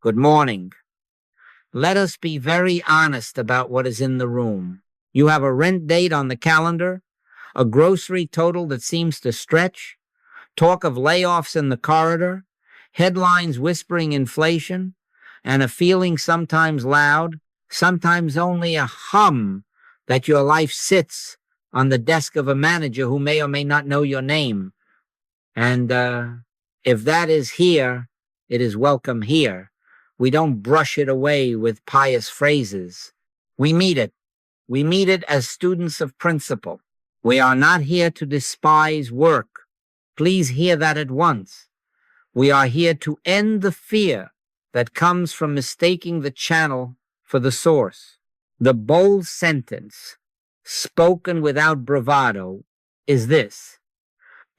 Good morning. Let us be very honest about what is in the room. You have a rent date on the calendar, a grocery total that seems to stretch, talk of layoffs in the corridor, headlines whispering inflation, and a feeling sometimes loud, sometimes only a hum that your life sits on the desk of a manager who may or may not know your name. And if that is here, it is welcome here. We don't brush it away with pious phrases. We meet it. We meet it as students of principle. We are not here to despise work. Please hear that at once. We are here to end the fear that comes from mistaking the channel for the source. The bold sentence, spoken without bravado, is this: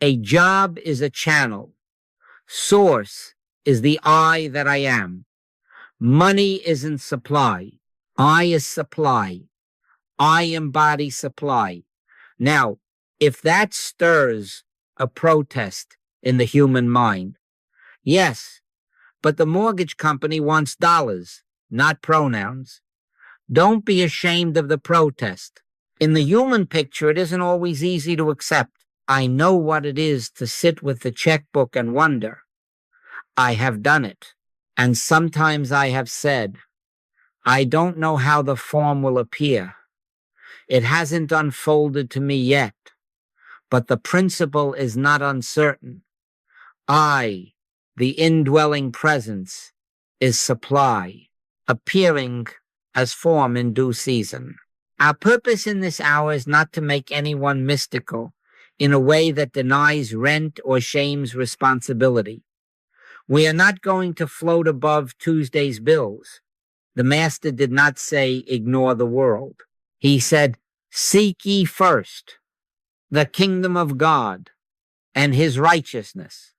a job is a channel. Source is the I that I am. Money isn't supply. I is supply. I embody supply. Now, if that stirs a protest in the human mind, yes, but the mortgage company wants dollars, not pronouns. Don't be ashamed of the protest. In the human picture, it isn't always easy to accept. I know what it is to sit with the checkbook and wonder. I have done it. And sometimes I have said, I don't know how the form will appear. It hasn't unfolded to me yet, but the principle is not uncertain. I, the indwelling presence, is supply, appearing as form in due season. Our purpose in this hour is not to make anyone mystical in a way that denies rent or shames responsibility. We are not going to float above Tuesday's bills. The Master did not say, ignore the world. He said, seek ye first the kingdom of God and his righteousness,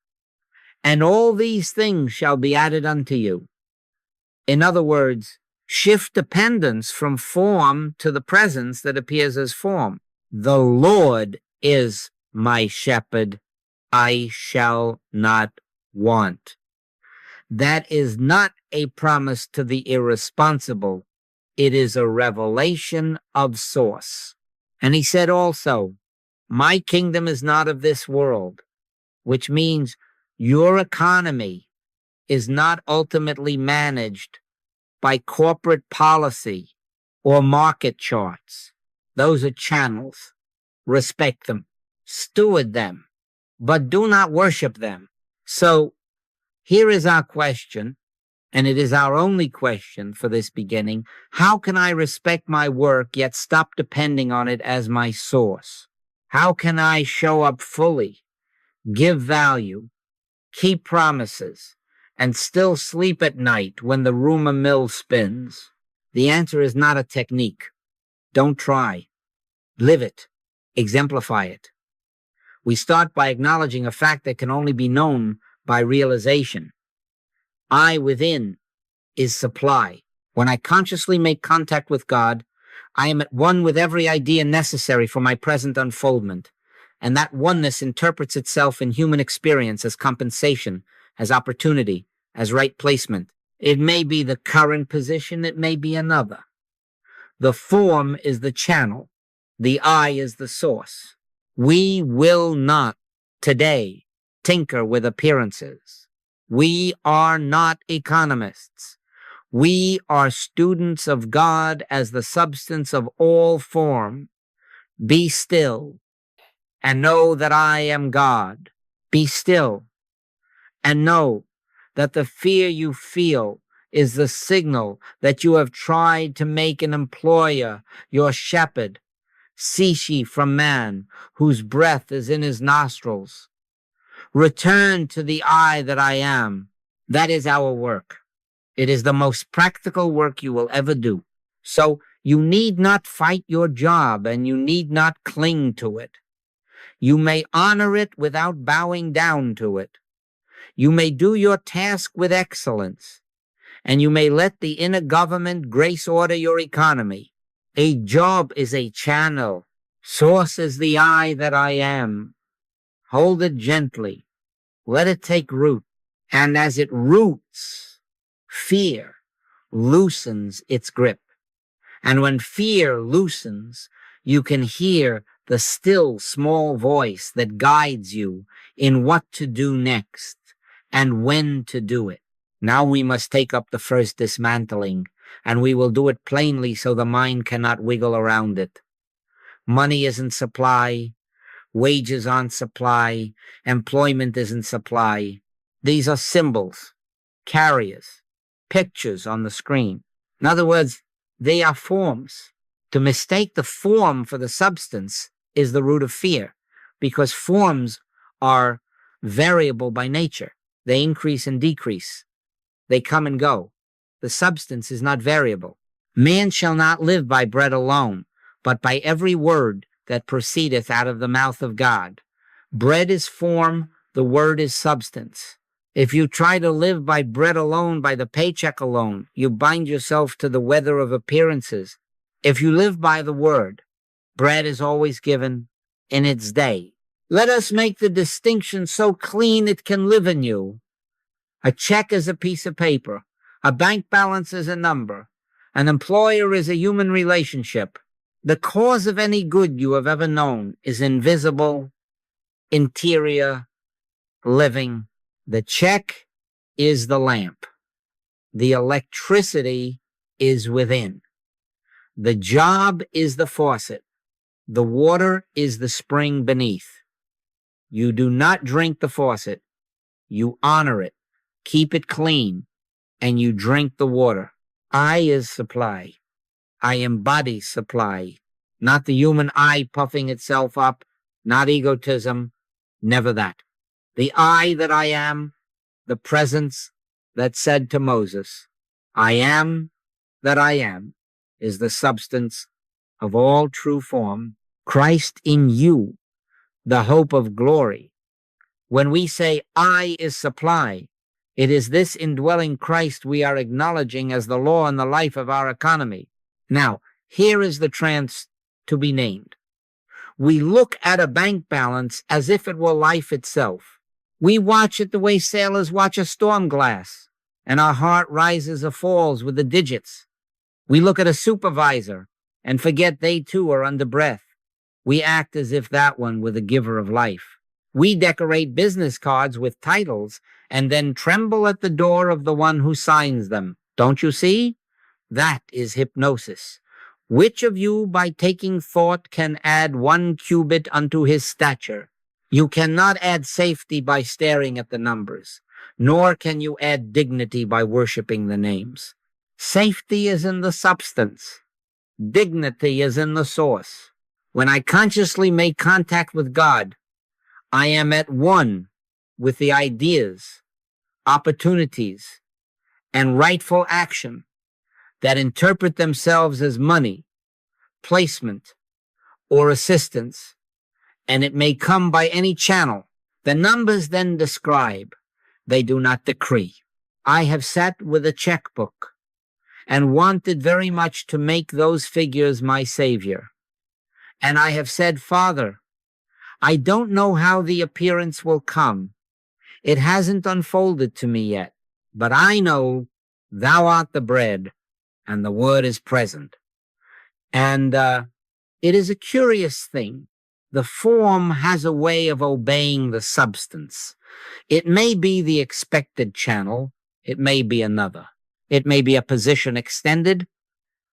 and all these things shall be added unto you. In other words, shift dependence from form to the presence that appears as form. The Lord is my shepherd. I shall not want. That is not a promise to the irresponsible. It is a revelation of source. And he said also, my kingdom is not of this world, which means your economy is not ultimately managed by corporate policy or market charts. Those are channels. Respect them, steward them, but do not worship them. So here is our question, and it is our only question for this beginning. How can I respect my work yet stop depending on it as my source? How can I show up fully, give value, keep promises, and still sleep at night when the rumor mill spins? The answer is not a technique. Don't try. Live it. Exemplify it. We start by acknowledging a fact that can only be known by realization. I within is supply. When I consciously make contact with God, I am at one with every idea necessary for my present unfoldment, and that oneness interprets itself in human experience as compensation, as opportunity, as right placement. It may be the current position, it may be another. The form is the channel, the I is the source. We will not today tinker with appearances. We are not economists. We are students of God as the substance of all form. Be still and know that I am God. Be still and know that the fear you feel is the signal that you have tried to make an employer your shepherd. Cease ye from man, whose breath is in his nostrils. Return to the I that I am. That is our work. It is the most practical work you will ever do. So you need not fight your job, and you need not cling to it. You may honor it without bowing down to it. You may do your task with excellence, and you may let the inner government grace order your economy. A job is a channel. Source is the I that I am. Hold it gently. Let it take root. And as it roots, Fear loosens its grip. And when fear loosens, you can hear the still small voice that guides you in what to do next and when to do it. Now we must take up the first dismantling, and we will do it plainly so the mind cannot wiggle around it. Money isn't supply, wages aren't supply, employment isn't supply. These are symbols, carriers, pictures on the screen. In other words, they are forms. To mistake the form for the substance is the root of fear, because forms are variable by nature. They increase and decrease. They come and go. The substance is not variable. Man shall not live by bread alone, but by every word that proceedeth out of the mouth of God. Bread is form, the word is substance. If you try to live by bread alone, by the paycheck alone, you bind yourself to the weather of appearances. If you live by the word, bread is always given in its day. Let us make the distinction so clean it can live in you. A check is a piece of paper. A bank balance is a number. An employer is a human relationship. The cause of any good you have ever known is invisible, interior, living. The check is the lamp. The electricity is within. The job is the faucet. The water is the spring beneath. You do not drink the faucet. You honor it, keep it clean, and you drink the water. I is supply. I embody supply. Not the human I puffing itself up, not egotism, never that. The I that I am, the presence that said to Moses, I am that I am, is the substance of all true form. Christ in you, the hope of glory. When we say I is supply, it is this indwelling Christ we are acknowledging as the law and the life of our economy. Now, here is the trance to be named. We look at a bank balance as if it were life itself. We watch it the way sailors watch a storm glass, and our heart rises or falls with the digits. We look at a supervisor and forget they too are under breath. We act as if that one were the giver of life. We decorate business cards with titles and then tremble at the door of the one who signs them. Don't you see? That is hypnosis. Which of you by taking thought can add 1 cubit unto his stature? You cannot add safety by staring at the numbers, nor can you add dignity by worshiping the names. Safety is in the substance. Dignity is in the source. When I consciously make contact with God, I am at one with the ideas, opportunities, and rightful action that interpret themselves as money, placement, or assistance, and it may come by any channel. The numbers then describe, they do not decree. I have sat with a checkbook and wanted very much to make those figures my savior. And I have said, Father, I don't know how the appearance will come. It hasn't unfolded to me yet, but I know thou art the bread and the word is present. And it is a curious thing. The form has a way of obeying the substance. It may be the expected channel. It may be another. It may be a position extended,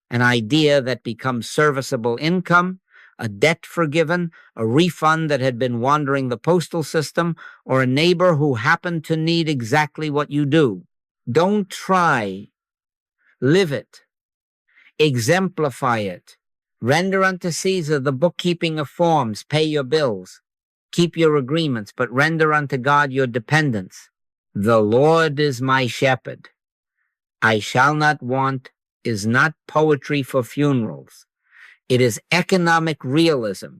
an idea that becomes serviceable income, a debt forgiven, a refund that had been wandering the postal system, or a neighbor who happened to need exactly what you do. Don't try. Live it. Exemplify it. Render unto Caesar the bookkeeping of forms. Pay your bills. Keep your agreements, but render unto God your dependence. The Lord is my shepherd. I shall not want is not poetry for funerals. It is economic realism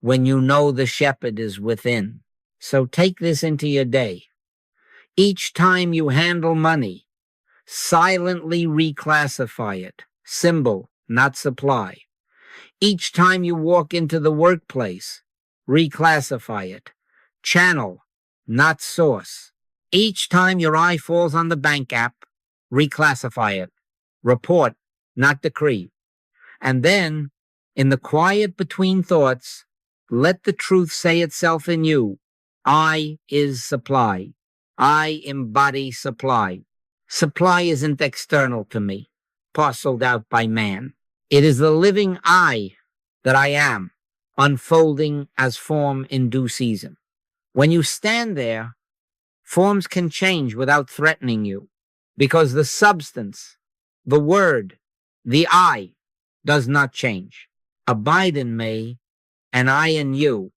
when you know the shepherd is within. So take this into your day. Each time you handle money, silently reclassify it. Symbol, not supply. Each time you walk into the workplace, reclassify it. Channel, not source. Each time your eye falls on the bank app, reclassify it, report, not decree. And then, in the quiet between thoughts, let the truth say itself in you. I is supply. I embody supply. Supply isn't external to me, parceled out by man. It is the living I that I am, unfolding as form in due season. When you stand there, forms can change without threatening you, because the substance, the word, the I, does not change. Abide in me, and I in you,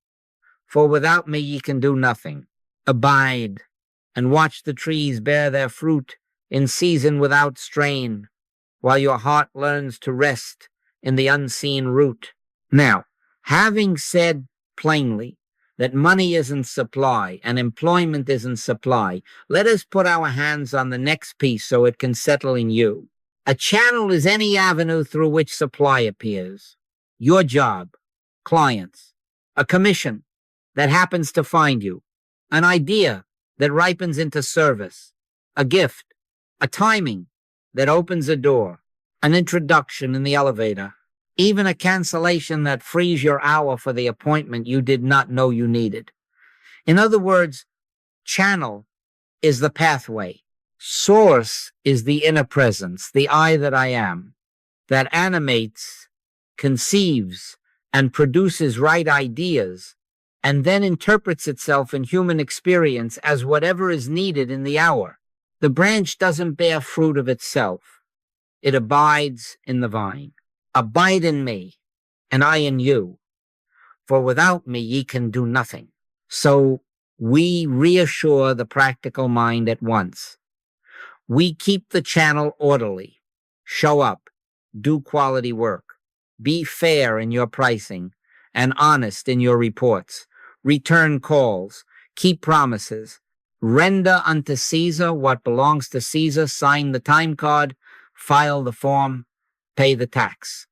for without me ye can do nothing. Abide, and watch the trees bear their fruit in season without strain, while your heart learns to rest in the unseen root. Now, having said plainly that money isn't supply and employment isn't supply, let us put our hands on the next piece so it can settle in you. A channel is any avenue through which supply appears. Your job, clients, a commission that happens to find you, an idea that ripens into service, a gift, a timing that opens a door, an introduction in the elevator, even a cancellation that frees your hour for the appointment you did not know you needed. In other words, channel is the pathway. Source is the inner presence, the I that I am, that animates, conceives, and produces right ideas, and then interprets itself in human experience as whatever is needed in the hour. The branch doesn't bear fruit of itself. It abides in the vine. Abide in me, and I in you, for without me ye can do nothing. So we reassure the practical mind at once. We keep the channel orderly. Show up, do quality work, be fair in your pricing, and honest in your reports. Return calls, keep promises, render unto Caesar what belongs to Caesar, sign the time card, file the form, pay the tax.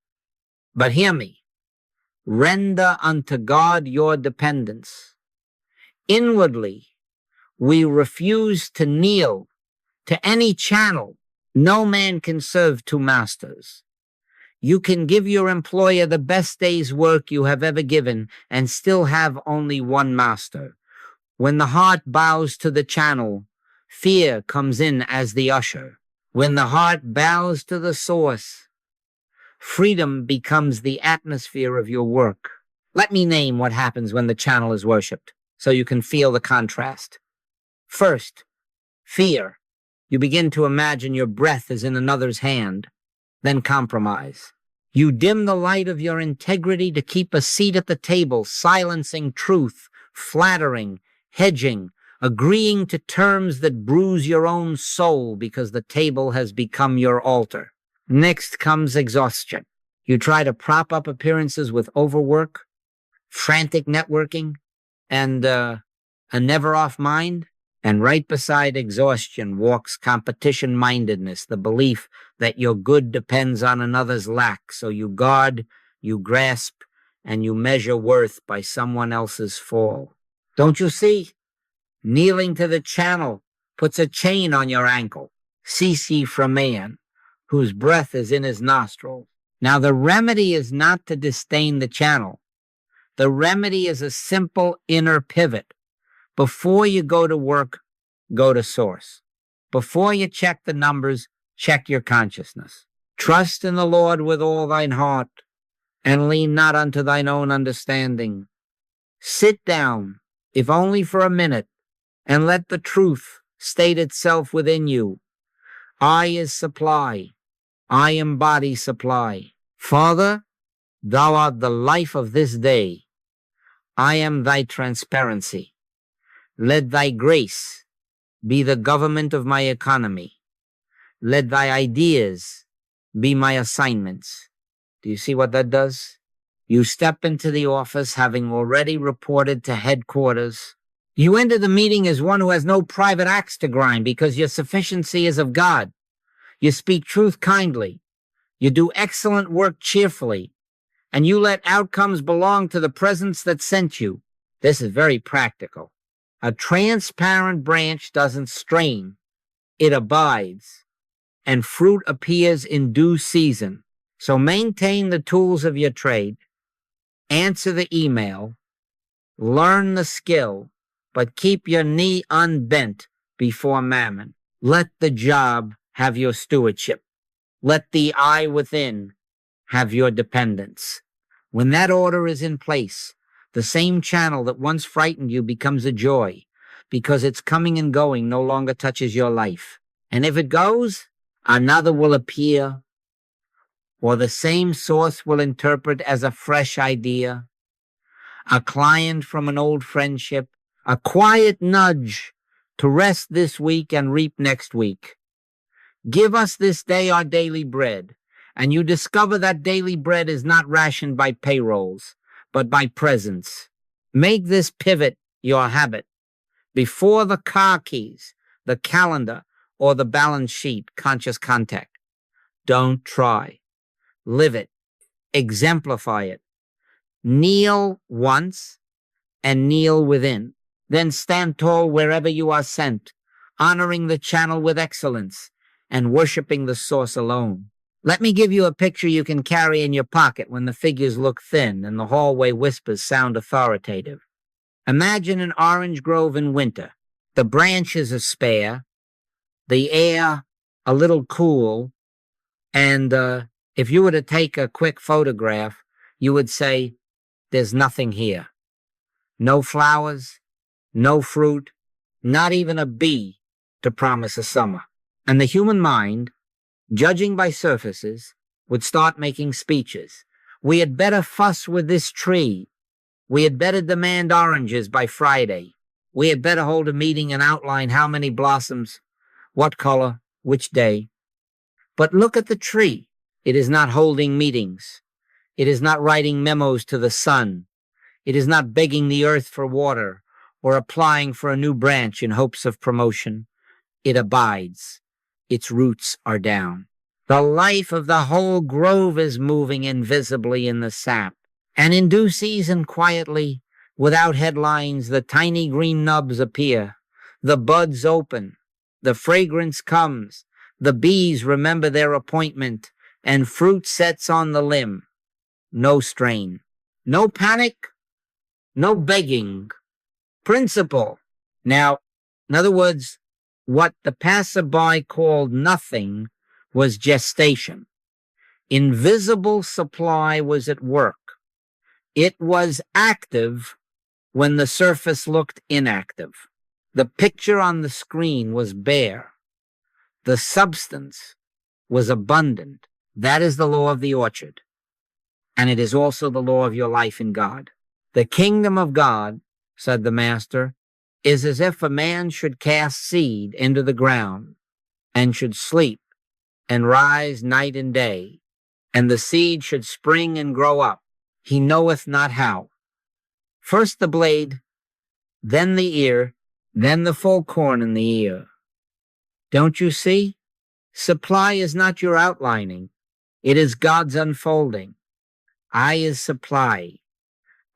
But hear me, render unto God your dependence. Inwardly, we refuse to kneel to any channel. No man can serve two masters. You can give your employer the best day's work you have ever given and still have only one master. When the heart bows to the channel, fear comes in as the usher. When the heart bows to the source, freedom becomes the atmosphere of your work. Let me name what happens when the channel is worshipped, so you can feel the contrast. First, fear. You begin to imagine your breath is in another's hand. Then compromise. You dim the light of your integrity to keep a seat at the table, silencing truth, flattering, hedging, agreeing to terms that bruise your own soul because the table has become your altar. Next comes exhaustion. You try to prop up appearances with overwork, frantic networking, and a never-off mind. And right beside exhaustion walks competition-mindedness, the belief that your good depends on another's lack. So you guard, you grasp, and you measure worth by someone else's fall. Don't you see? Kneeling to the channel puts a chain on your ankle. Cease ye from man, whose breath is in his nostrils. Now the remedy is not to disdain the channel. The remedy is a simple inner pivot. Before you go to work, go to source. Before you check the numbers, check your consciousness. Trust in the Lord with all thine heart, and lean not unto thine own understanding. Sit down, if only for a minute, and let the truth state itself within you. I is supply. I embody supply. Father, thou art the life of this day. I am thy transparency. Let thy grace be the government of my economy. Let thy ideas be my assignments. Do you see what that does? You step into the office having already reported to headquarters. You enter the meeting as one who has no private axe to grind because your sufficiency is of God. You speak truth kindly. You do excellent work cheerfully. And you let outcomes belong to the presence that sent you. This is very practical. A transparent branch doesn't strain. It abides. and fruit appears in due season. So maintain the tools of your trade, answer the email, learn the skill, but keep your knee unbent before mammon. Let the job have your stewardship. Let the eye within have your dependence. When that order is in place, the same channel that once frightened you becomes a joy, because its coming and going no longer touches your life. And if it goes, another will appear, or the same source will interpret as a fresh idea, a client from an old friendship, a quiet nudge to rest this week and reap next week. Give us this day our daily bread, and you discover that daily bread is not rationed by payrolls, but by presence. Make this pivot your habit. Before the car keys, the calendar, or the balance sheet, conscious contact. Don't try. Live it. Exemplify it. Kneel once and kneel within. Then stand tall wherever you are sent, honoring the channel with excellence and worshiping the source alone. Let me give you a picture you can carry in your pocket when the figures look thin and the hallway whispers sound authoritative. Imagine an orange grove in winter. The branches are spare, the air a little cool, and if you were to take a quick photograph, you would say, there's nothing here. No flowers, no fruit, not even a bee to promise a summer. And the human mind, judging by surfaces, would start making speeches. We had better fuss with this tree. We had better demand oranges by Friday. We had better hold a meeting and outline how many blossoms, what color, which day. But look at the tree. It is not holding meetings. It is not writing memos to the sun. It is not begging the earth for water or applying for a new branch in hopes of promotion. It abides. Its roots are down. The life of the whole grove is moving invisibly in the sap. And in due season, quietly, without headlines, the tiny green nubs appear. The buds open. The fragrance comes. The bees remember their appointment, and fruit sets on the limb. No strain. No panic. No begging. Principle. Now, in other words, what the passerby called nothing was gestation. Invisible supply was at work. It was active when the surface looked inactive. The picture on the screen was bare. The substance was abundant. That is the law of the orchard. And it is also the law of your life in God. The kingdom of God, said the master, is as if a man should cast seed into the ground and should sleep and rise night and day, and the seed should spring and grow up. He knoweth not how. First the blade, then the ear, then the full corn in the ear. Don't you see? Supply is not your outlining. It is God's unfolding. I is supply.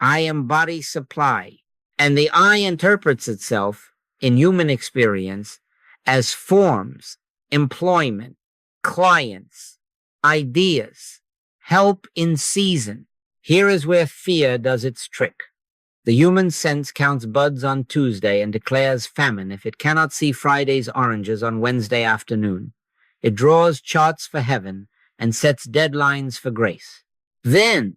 I embody supply. And the I interprets itself in human experience as forms, employment, clients, ideas, help in season. Here is where fear does its trick. The human sense counts buds on Tuesday and declares famine if it cannot see Friday's oranges on Wednesday afternoon. It draws charts for heaven and sets deadlines for grace. Then,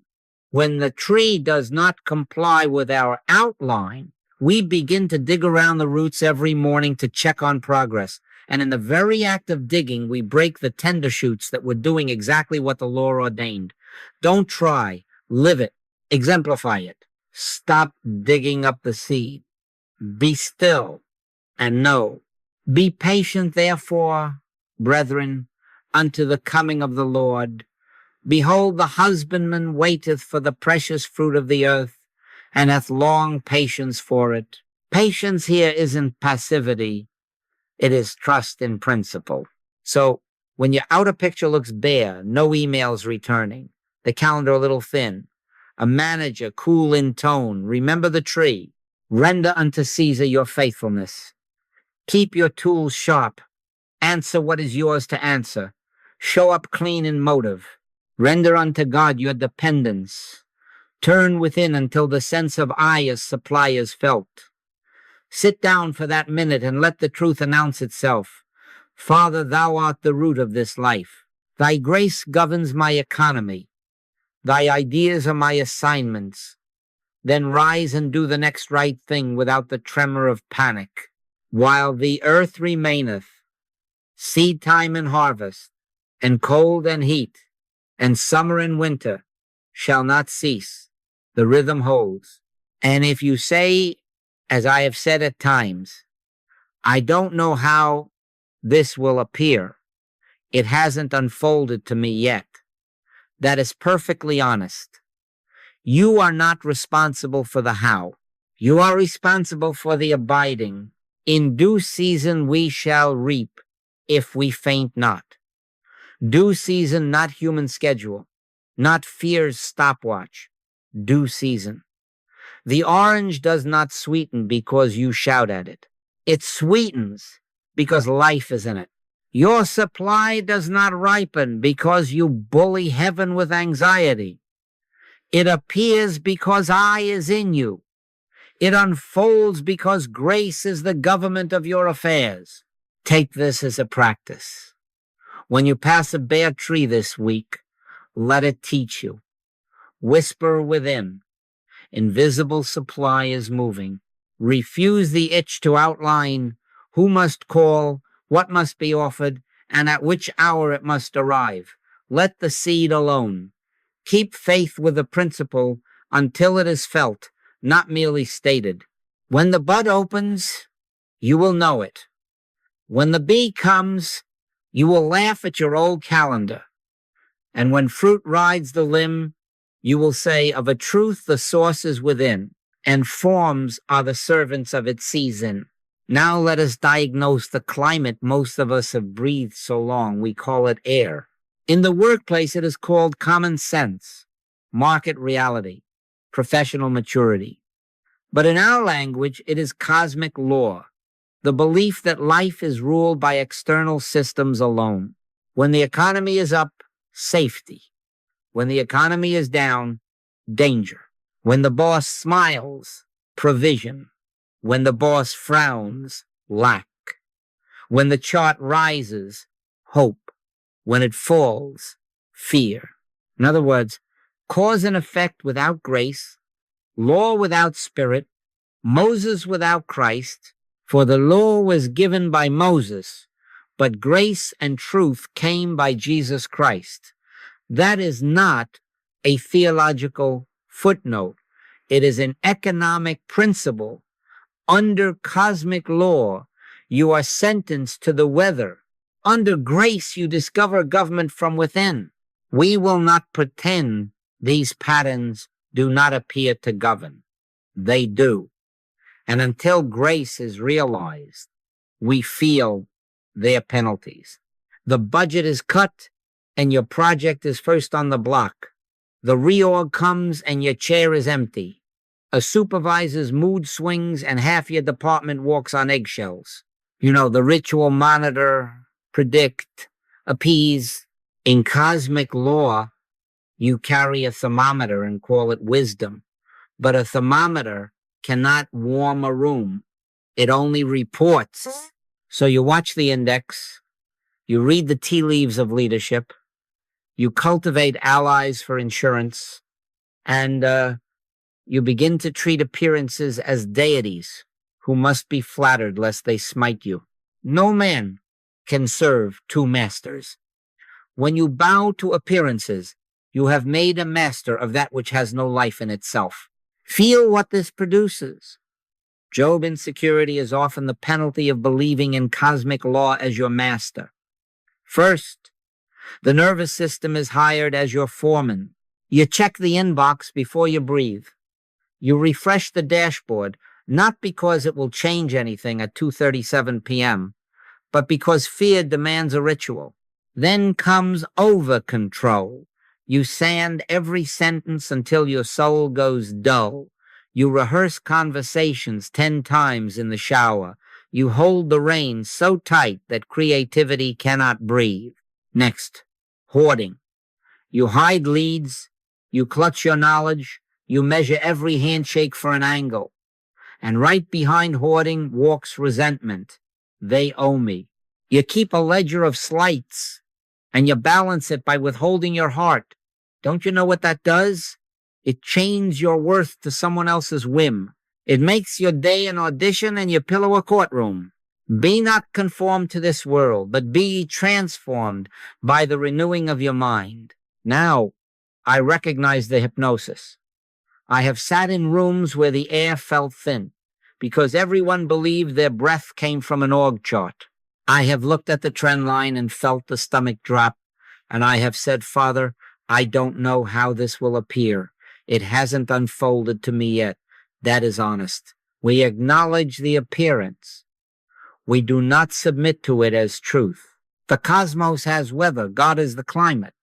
when the tree does not comply with our outline, we begin to dig around the roots every morning to check on progress. And in the very act of digging, we break the tender shoots that were doing exactly what the law ordained. Don't try. Live it. Exemplify it. Stop digging up the seed. Be still and know. Be patient, therefore, brethren, unto the coming of the Lord. Behold, the husbandman waiteth for the precious fruit of the earth, and hath long patience for it. Patience here isn't passivity. It is trust in principle. So when your outer picture looks bare, no emails returning, the calendar a little thin, a manager cool in tone, remember the tree. Render unto Caesar your faithfulness. Keep your tools sharp Answer what is yours to answer. Show up clean in motive. Render unto God your dependence. Turn within until the sense of I as supply is felt. Sit down for that minute and let the truth announce itself. Father, thou art the root of this life. Thy grace governs my economy. Thy ideas are my assignments. Then rise and do the next right thing without the tremor of panic. While the earth remaineth, seed time and harvest, and cold and heat, and summer and winter shall not cease. The rhythm holds. And if you say, as I have said at times, I don't know how this will appear. It hasn't unfolded to me yet. That is perfectly honest. You are not responsible for the how. You are responsible for the abiding. In due season we shall reap if we faint not. Due season, not human schedule, not fear's stopwatch. Due season. The orange does not sweeten because you shout at it. It sweetens because life is in it. Your supply does not ripen because you bully heaven with anxiety. It appears because I is in you. It unfolds because grace is the government of your affairs. Take this as a practice. When you pass a bare tree this week, let it teach you. Whisper within. Invisible supply is moving. Refuse the itch to outline who must call, what must be offered, and at which hour it must arrive. Let the seed alone. Keep faith with the principle until it is felt, not merely stated. When the bud opens, you will know it. When the bee comes, you will laugh at your old calendar. And when fruit rides the limb, you will say, of a truth the source is within, and forms are the servants of its season. Now let us diagnose the climate most of us have breathed so long. We call it air. In the workplace, it is called common sense, market reality, professional maturity. But in our language, it is cosmic law, the belief that life is ruled by external systems alone. When the economy is up, safety. When the economy is down, danger. When the boss smiles, provision. When the boss frowns, lack. When the chart rises, hope. When it falls, fear. In other words, cause and effect without grace, law without spirit, Moses without Christ. For the law was given by Moses, but grace and truth came by Jesus Christ. That is not a theological footnote. It is an economic principle. Under cosmic law, you are sentenced to the weather. Under grace, you discover government from within. We will not pretend these patterns do not appear to govern. They do. And until grace is realized, we feel their penalties. The budget is cut and your project is first on the block. The reorg comes and your chair is empty. A supervisor's mood swings and half your department walks on eggshells. You know, the ritual monitor, predict, appease. In cosmic law, you carry a thermometer and call it wisdom. But a thermometer cannot warm a room. It only reports. So you watch the index, you read the tea leaves of leadership, you cultivate allies for insurance, and you begin to treat appearances as deities who must be flattered lest they smite you. No man can serve two masters. When you bow to appearances, you have made a master of that which has no life in itself. Feel what this produces. Job insecurity is often the penalty of believing in cosmic law as your master. First, the nervous system is hired as your foreman. You check the inbox before you breathe. You refresh the dashboard, not because it will change anything at 2:37 p.m., but because fear demands a ritual. Then comes over-control. You sand every sentence until your soul goes dull. You rehearse conversations 10 times in the shower. You hold the reins so tight that creativity cannot breathe. Next, hoarding. You hide leads, you clutch your knowledge, you measure every handshake for an angle. And right behind hoarding walks resentment. They owe me. You keep a ledger of slights, and you balance it by withholding your heart. Don't you know what that does? It chains your worth to someone else's whim. It makes your day an audition and your pillow a courtroom. Be not conformed to this world, but be ye transformed by the renewing of your mind. Now, I recognize the hypnosis. I have sat in rooms where the air felt thin, because everyone believed their breath came from an org chart. I have looked at the trend line and felt the stomach drop, and I have said, Father, I don't know how this will appear. It hasn't unfolded to me yet. That is honest. We acknowledge the appearance. We do not submit to it as truth. The cosmos has weather. God is the climate.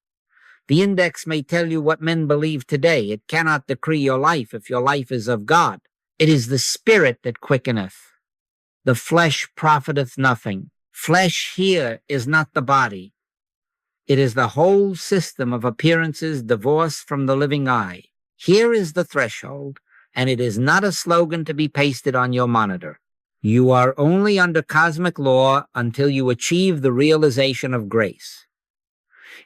The index may tell you what men believe today. It cannot decree your life if your life is of God. It is the spirit that quickeneth. The flesh profiteth nothing. Flesh here is not the body. It is the whole system of appearances divorced from the living eye. Here is the threshold, and it is not a slogan to be pasted on your monitor. You are only under cosmic law until you achieve the realization of grace.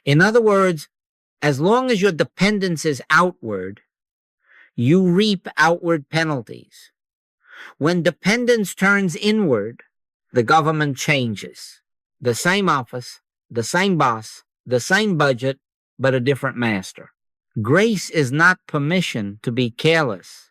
In other words, as long as your dependence is outward, you reap outward penalties. When dependence turns inward, the government changes. The same office, the same boss, the same budget, but a different master. Grace is not permission to be careless.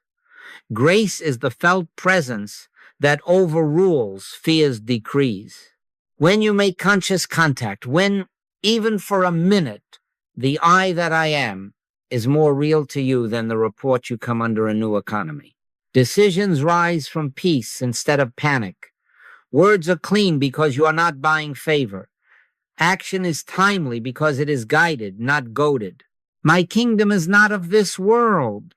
Grace is the felt presence that overrules fear's decrees. When you make conscious contact, when, even for a minute, the I that I am is more real to you than the report you come under a new economy. Decisions rise from peace instead of panic. Words are clean because you are not buying favor. Action is timely because it is guided, not goaded. My kingdom is not of this world,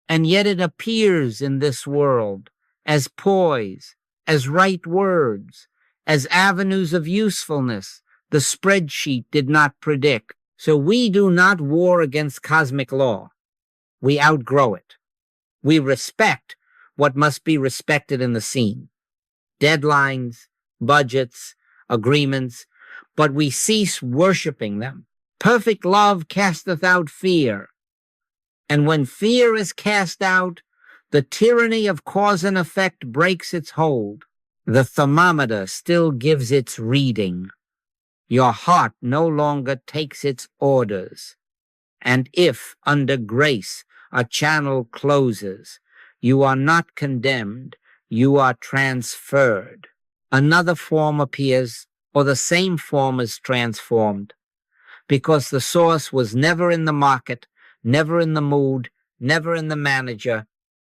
and yet it appears in this world as poise, as right words, as avenues of usefulness the spreadsheet did not predict. So we do not war against cosmic law. We outgrow it. We respect what must be respected in the scene. Deadlines, budgets, agreements, but we cease worshiping them. Perfect love casteth out fear. And when fear is cast out, the tyranny of cause and effect breaks its hold. The thermometer still gives its reading. Your heart no longer takes its orders. And if, under grace, a channel closes, you are not condemned, you are transferred. Another form appears, or the same form is transformed, because the source was never in the market, never in the mood, never in the manager.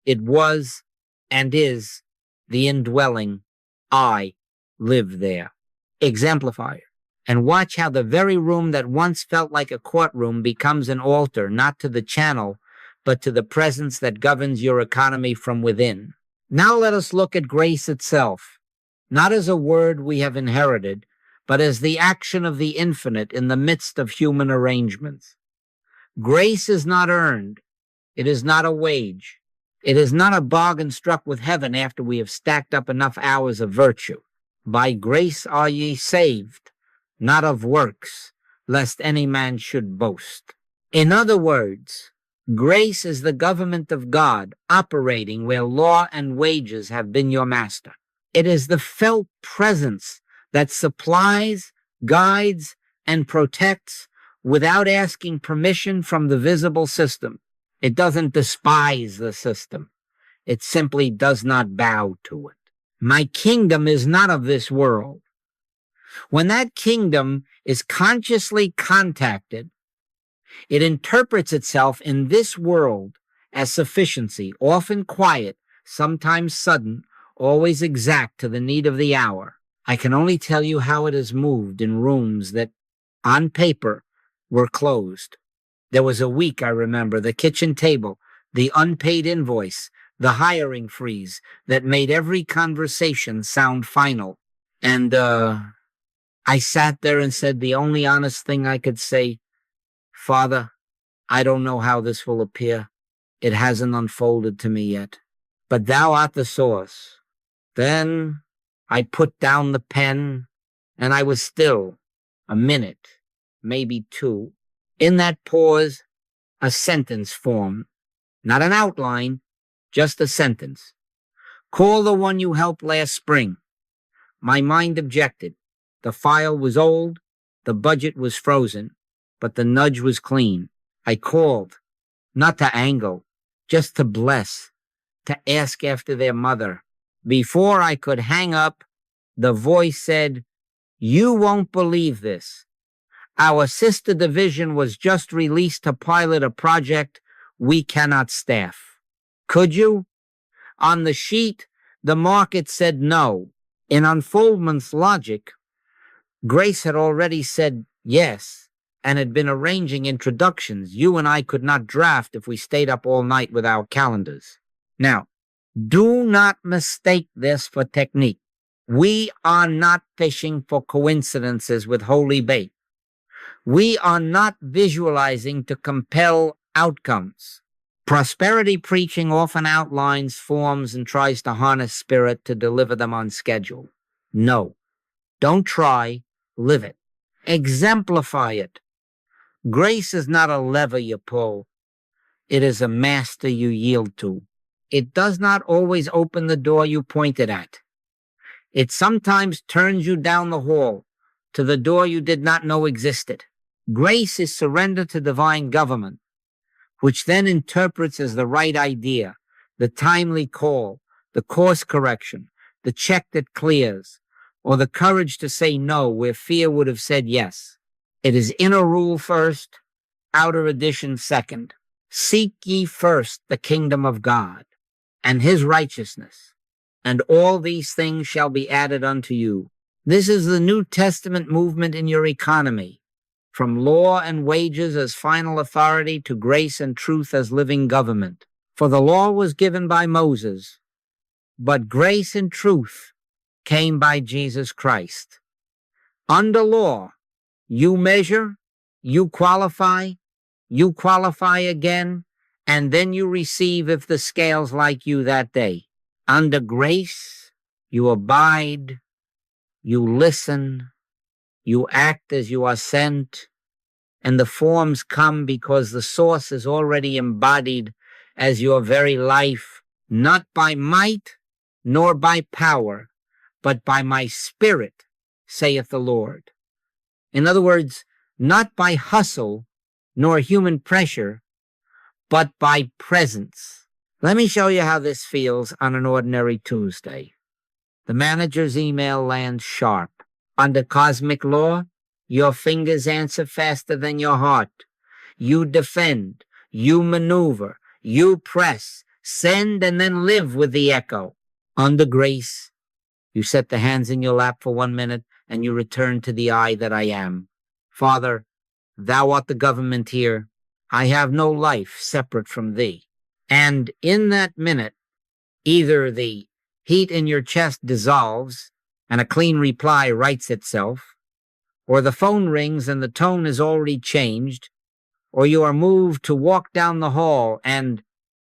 It was and is the indwelling. I live there. Exemplifier. And watch how the very room that once felt like a courtroom becomes an altar, not to the channel, but to the presence that governs your economy from within. Now let us look at grace itself, not as a word we have inherited, but as the action of the infinite in the midst of human arrangements. Grace is not earned. It is not a wage. It is not a bargain struck with heaven after we have stacked up enough hours of virtue. By grace are ye saved, not of works, lest any man should boast. In other words, grace is the government of God operating where law and wages have been your master. It is the felt presence that supplies, guides, and protects without asking permission from the visible system. It doesn't despise the system. It simply does not bow to it. My kingdom is not of this world. When that kingdom is consciously contacted, it interprets itself in this world as sufficiency, often quiet, sometimes sudden, always exact to the need of the hour. I can only tell you how it has moved in rooms that, on paper, were closed. There was a week, I remember, the kitchen table, the unpaid invoice, the hiring freeze that made every conversation sound final. And I sat there and said the only honest thing I could say, Father, I don't know how this will appear. It hasn't unfolded to me yet. But thou art the source. Then I put down the pen, and I was still a minute, maybe two. In that pause, a sentence formed. Not an outline, just a sentence. Call the one you helped last spring. My mind objected. The file was old, the budget was frozen, but the nudge was clean. I called, not to angle, just to bless, to ask after their mother. Before I could hang up, the voice said, "You won't believe this. Our sister division was just released to pilot a project we cannot staff." Could you? On the sheet, the market said no. In unfoldment's logic, Grace had already said yes and had been arranging introductions you and I could not draft if we stayed up all night with our calendars. Now, do not mistake this for technique. We are not fishing for coincidences with holy bait. We are not visualizing to compel outcomes. Prosperity preaching often outlines forms and tries to harness spirit to deliver them on schedule. No, don't try, live it. Exemplify it. Grace is not a lever you pull. It is a master you yield to. It does not always open the door you pointed at. It sometimes turns you down the hall to the door you did not know existed. Grace is surrender to divine government, which then interprets as the right idea, the timely call, the course correction, the check that clears, or the courage to say no where fear would have said yes. It is inner rule first, outer addition second. Seek ye first the kingdom of God and his righteousness, and all these things shall be added unto you. This is the New Testament movement in your economy, from law and wages as final authority to grace and truth as living government. For the law was given by Moses, but grace and truth came by Jesus Christ. Under law, you measure, you qualify again, and then you receive if the scales like you that day. Under grace, you abide, you listen, you act as you are sent, and the forms come because the source is already embodied as your very life, not by might nor by power, but by my spirit, saith the Lord. In other words, not by hustle nor human pressure, but by presence. Let me show you how this feels on an ordinary Tuesday. The manager's email lands sharp. Under cosmic law, your fingers answer faster than your heart. You defend, you maneuver, you press, send, and then live with the echo. Under grace, you set the hands in your lap for 1 minute and you return to the I that I am. Father, thou art the government here. I have no life separate from thee. And in that minute, either the heat in your chest dissolves and a clean reply writes itself, or the phone rings and the tone is already changed, or you are moved to walk down the hall and,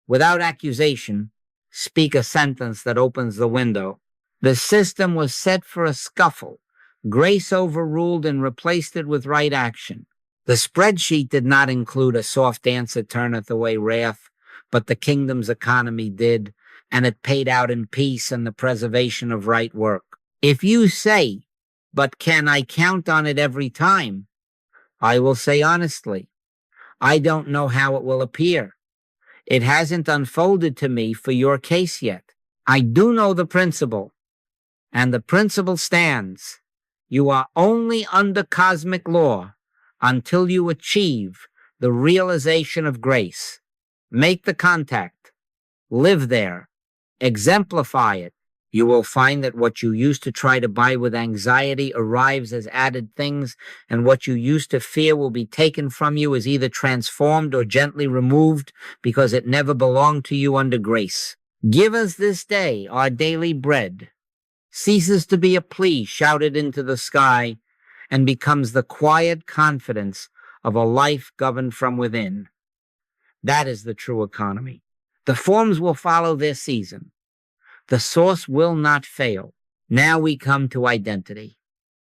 without accusation, speak a sentence that opens the window. The system was set for a scuffle. Grace overruled and replaced it with right action. The spreadsheet did not include a soft answer turneth away wrath, but the kingdom's economy did, and it paid out in peace and the preservation of right work. If you say, but can I count on it every time? I will say honestly, I don't know how it will appear. It hasn't unfolded to me for your case yet. I do know the principle, and the principle stands. You are only under cosmic law until you achieve the realization of grace. Make the contact, live there, exemplify it. You will find that what you used to try to buy with anxiety arrives as added things, and what you used to fear will be taken from you as either transformed or gently removed because it never belonged to you under grace. Give us this day our daily bread ceases to be a plea shouted into the sky and becomes the quiet confidence of a life governed from within. That is the true economy. The forms will follow their season. The source will not fail. Now we come to identity,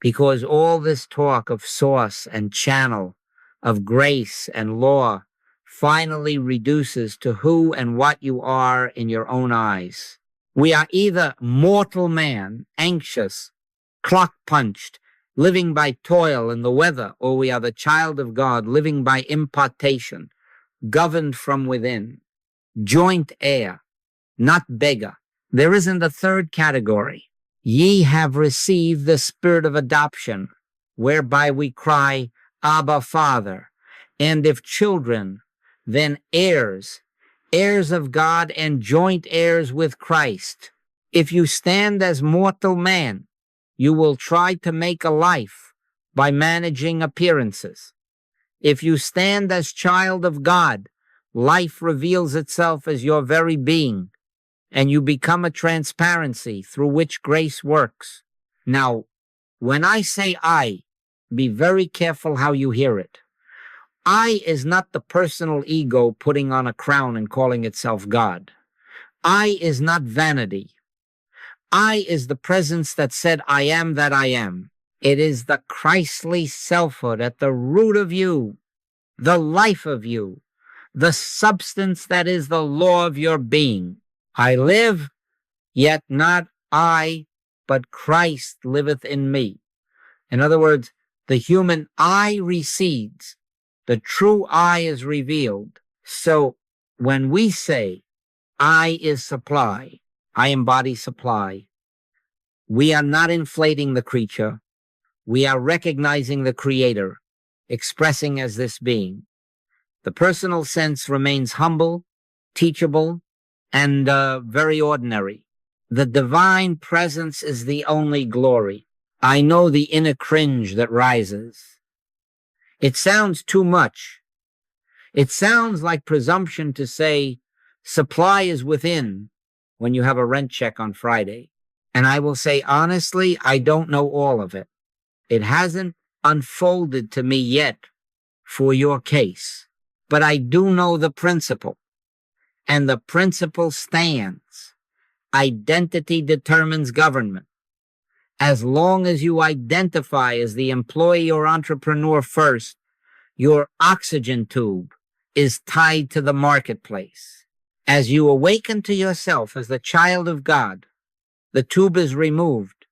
because all this talk of source and channel, of grace and law, finally reduces to who and what you are in your own eyes. We are either mortal man, anxious, clock-punched, living by toil and the weather, or we are the child of God, living by impartation, governed from within, joint heir, not beggar. There isn't a third category. Ye have received the spirit of adoption, whereby we cry, Abba, Father. And if children, then heirs, heirs of God and joint heirs with Christ. If you stand as mortal man, you will try to make a life by managing appearances. If you stand as child of God, life reveals itself as your very being, and you become a transparency through which grace works. Now, when I say I, be very careful how you hear it. I is not the personal ego putting on a crown and calling itself God. I is not vanity. I is the presence that said, I am that I am. It is the Christly selfhood at the root of you, the life of you, the substance that is the law of your being. I live, yet not I, but Christ liveth in me. In other words, the human I recedes. The true I is revealed. So when we say, I is supply, I embody supply, we are not inflating the creature. We are recognizing the creator, expressing as this being. The personal sense remains humble, teachable, and very ordinary. The divine presence is the only glory. I know the inner cringe that rises. It sounds too much. It sounds like presumption to say supply is within when you have a rent check on Friday. And I will say, honestly, I don't know all of it. It hasn't unfolded to me yet for your case. But I do know the principle. And the principle stands. Identity determines government. As long as you identify as the employee or entrepreneur first, your oxygen tube is tied to the marketplace. As you awaken to yourself as the child of God, the tube is removed.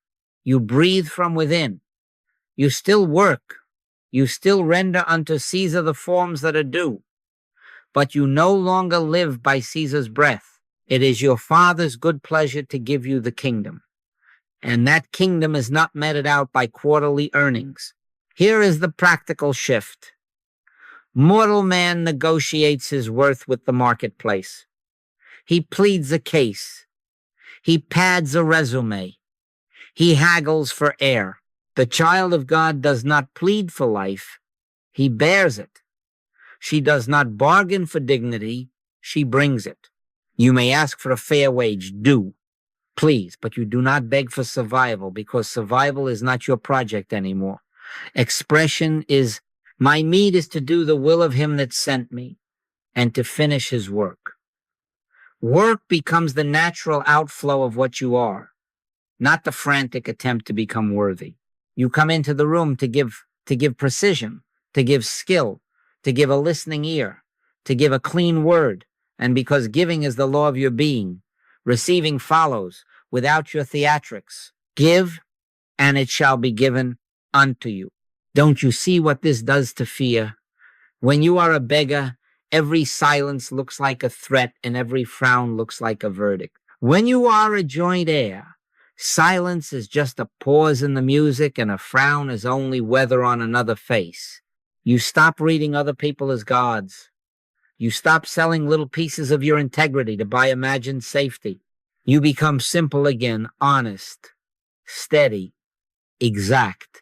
You breathe from within. You still work. You still render unto Caesar the forms that are due. But you no longer live by Caesar's breath. It is your Father's good pleasure to give you the kingdom. And that kingdom is not meted out by quarterly earnings. Here is the practical shift. Mortal man negotiates his worth with the marketplace. He pleads a case. He pads a resume. He haggles for air. The child of God does not plead for life. He bears it. She does not bargain for dignity. She brings it. You may ask for a fair wage. Do. Please, but you do not beg for survival, because survival is not your project anymore. Expression is, my meat is to do the will of him that sent me and to finish his work. Work becomes the natural outflow of what you are, not the frantic attempt to become worthy. You come into the room to give precision, to give skill, to give a listening ear, to give a clean word. And because giving is the law of your being, receiving follows without your theatrics. Give, and it shall be given unto you. Don't you see what this does to fear? When you are a beggar, every silence looks like a threat and every frown looks like a verdict. When you are a joint heir, silence is just a pause in the music and a frown is only weather on another face. You stop reading other people as gods. You stop selling little pieces of your integrity to buy imagined safety. You become simple again, honest, steady, exact.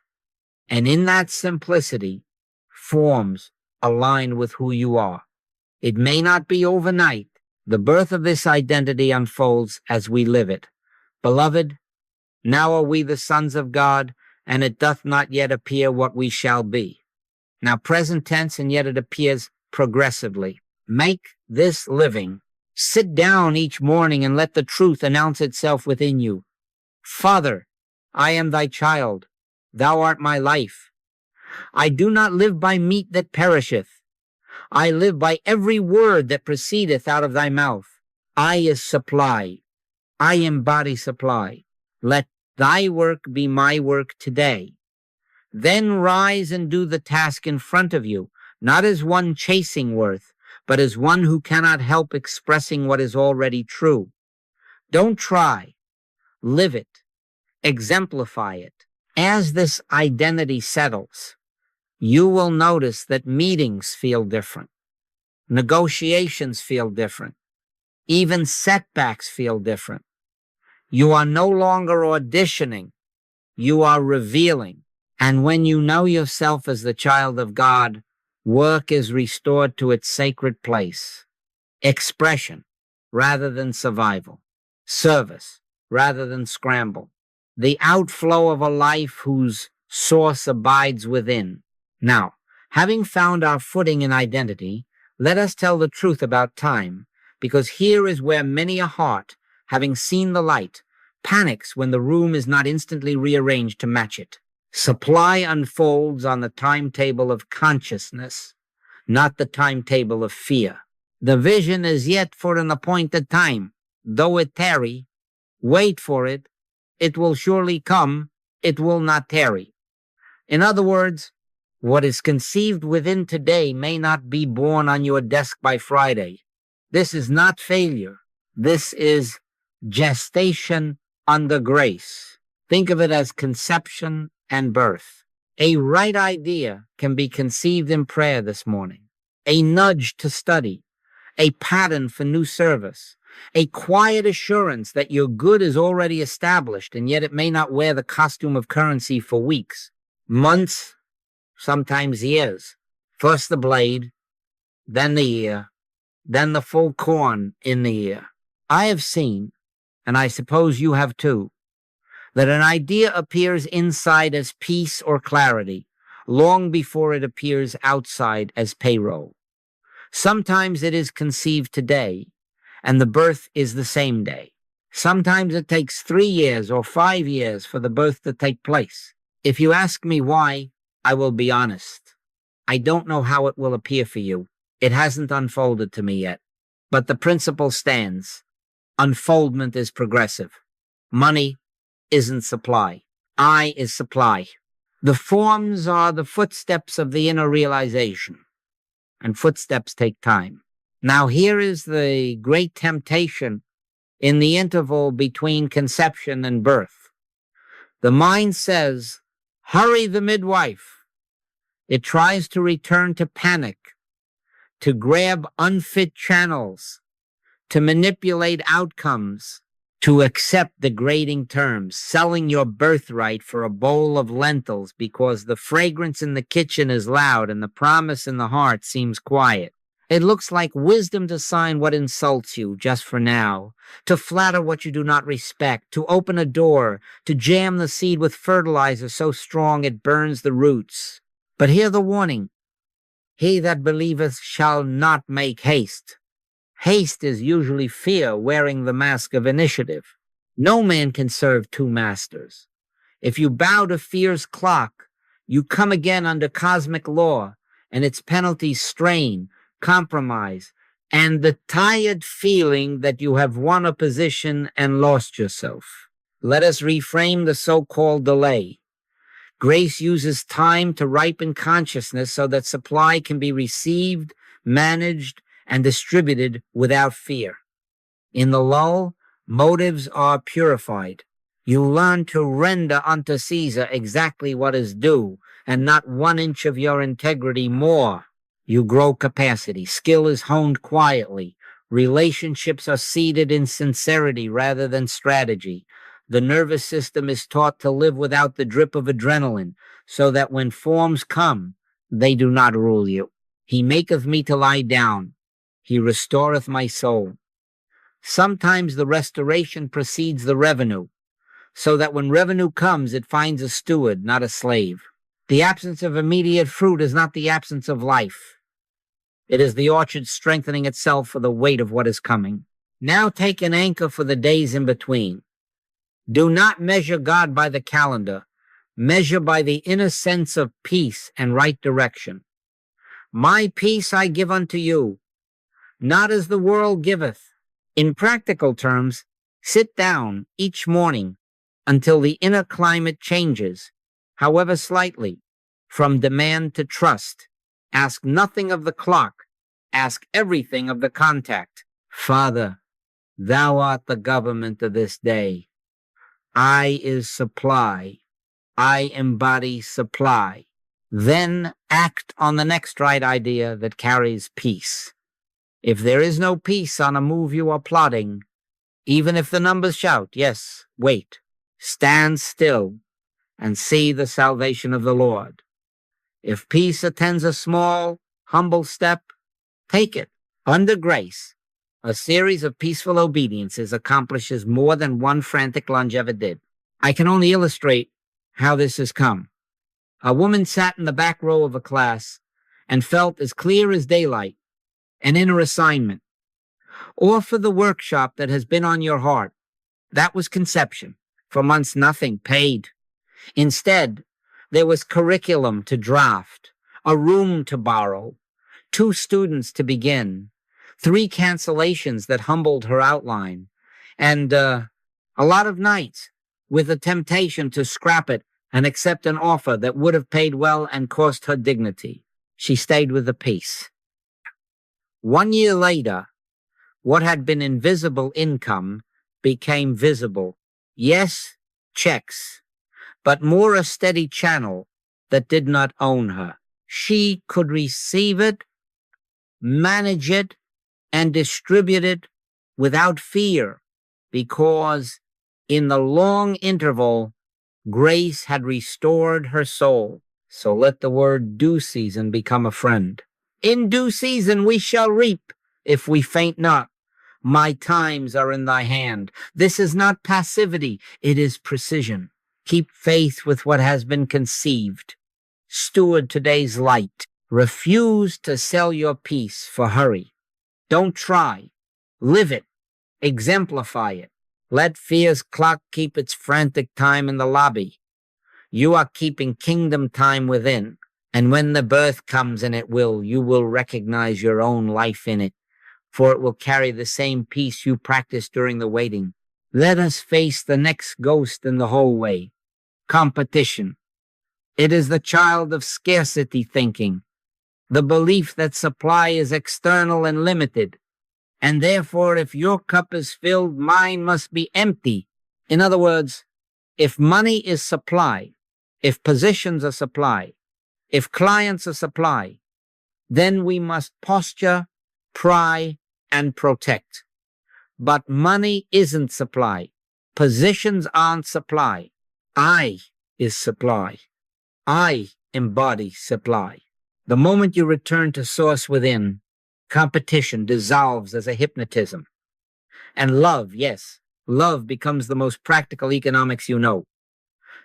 And in that simplicity, forms align with who you are. It may not be overnight, The birth of this identity unfolds as we live it. Beloved, now are we the sons of God, and it doth not yet appear what we shall be. Now present tense, and yet it appears progressively. Make this living. Sit down each morning and let the truth announce itself within you. Father, I am thy child. Thou art my life. I do not live by meat that perisheth. I live by every word that proceedeth out of thy mouth. I is supply. I embody supply. Let thy work be my work today. Then rise and do the task in front of you, not as one chasing worth, but as one who cannot help expressing what is already true. Don't try. Live it. Exemplify it. As this identity settles, you will notice that meetings feel different. Negotiations feel different. Even setbacks feel different. You are no longer auditioning. You are revealing. And when you know yourself as the child of God, work is restored to its sacred place. Expression rather than survival. Service rather than scramble. The outflow of a life whose source abides within. Now, having found our footing in identity, let us tell the truth about time, because here is where many a heart, having seen the light, panics when the room is not instantly rearranged to match it. Supply unfolds on the timetable of consciousness, not the timetable of fear. The vision is yet for an appointed time. Though it tarry, wait for it. It will surely come. It will not tarry. In other words, what is conceived within today may not be born on your desk by Friday. This is not failure. This is gestation under grace. Think of it as conception and birth. A right idea can be conceived in prayer this morning. A nudge to study. A pattern for new service. A quiet assurance that your good is already established, and yet it may not wear the costume of currency for weeks, months, sometimes years. First the blade, then the ear, then the full corn in the ear. I have seen, and I suppose you have too, that an idea appears inside as peace or clarity, long before it appears outside as payroll. Sometimes it is conceived today, and the birth is the same day. Sometimes it takes 3 years or 5 years for the birth to take place. If you ask me why, I will be honest. I don't know how it will appear for you. It hasn't unfolded to me yet. But the principle stands. Unfoldment is progressive. Money isn't supply. I is supply. The forms are the footsteps of the inner realization, and footsteps take time. Now here is the great temptation in the interval between conception and birth. The mind says, hurry the midwife. It tries to return to panic, to grab unfit channels, to manipulate outcomes, to accept degrading terms, selling your birthright for a bowl of lentils because the fragrance in the kitchen is loud and the promise in the heart seems quiet. It looks like wisdom to sign what insults you just for now, to flatter what you do not respect, to open a door, to jam the seed with fertilizer so strong it burns the roots. But hear the warning. He that believeth shall not make haste. Haste is usually fear wearing the mask of initiative. No man can serve two masters. If you bow to fear's clock, you come again under cosmic law, and its penalties strain, compromise, and the tired feeling that you have won a position and lost yourself. Let us reframe the so-called delay. Grace uses time to ripen consciousness so that supply can be received, managed, and distributed without fear. In the lull, motives are purified. You learn to render unto Caesar exactly what is due, and not 1 inch of your integrity more. You grow capacity. Skill is honed quietly. Relationships are seated in sincerity rather than strategy. The nervous system is taught to live without the drip of adrenaline, so that when forms come, they do not rule you. He maketh me to lie down. He restoreth my soul. Sometimes the restoration precedes the revenue, so that when revenue comes, it finds a steward, not a slave. The absence of immediate fruit is not the absence of life. It is the orchard strengthening itself for the weight of what is coming. Now take an anchor for the days in between. Do not measure God by the calendar. Measure by the inner sense of peace and right direction. My peace I give unto you, not as the world giveth. In practical terms, sit down each morning until the inner climate changes, however slightly, from demand to trust. Ask nothing of the clock. Ask everything of the contact. Father, thou art the government of this day. I is supply. I embody supply. Then act on the next right idea that carries peace. If there is no peace on a move you are plotting, even if the numbers shout, yes, wait, stand still and see the salvation of the Lord. If peace attends a small, humble step, take it. Under grace, a series of peaceful obediences accomplishes more than one frantic lunge ever did. I can only illustrate how this has come. A woman sat in the back row of a class and felt as clear as daylight an inner assignment. Offer the workshop that has been on your heart. That was conception. For months, nothing paid. Instead, there was curriculum to draft, a room to borrow, 2 students to begin, 3 cancellations that humbled her outline, and a lot of nights with the temptation to scrap it and accept an offer that would have paid well and cost her dignity. She stayed with the peace. 1 year later, what had been invisible income became visible. Yes, checks, but more a steady channel that did not own her. She could receive it, manage it, and distribute it without fear, because in the long interval, grace had restored her soul. So let the word due season become a friend. In due season we shall reap, if we faint not. My times are in thy hand. This is not passivity, it is precision. Keep faith with what has been conceived. Steward today's light. Refuse to sell your peace for hurry. Don't try. Live it. Exemplify it. Let fear's clock keep its frantic time in the lobby. You are keeping kingdom time within. And when the birth comes, and it will, you will recognize your own life in it, for it will carry the same peace you practiced during the waiting. Let us face the next ghost in the hallway. Competition. It is the child of scarcity thinking, the belief that supply is external and limited, and therefore if your cup is filled, mine must be empty. In other words, if money is supply, if positions are supply, if clients are supply, then we must posture, pry, and protect. But money isn't supply. Positions aren't supply. I is supply. I embody supply. The moment you return to source within, competition dissolves as a hypnotism. And love, yes, love becomes the most practical economics you know.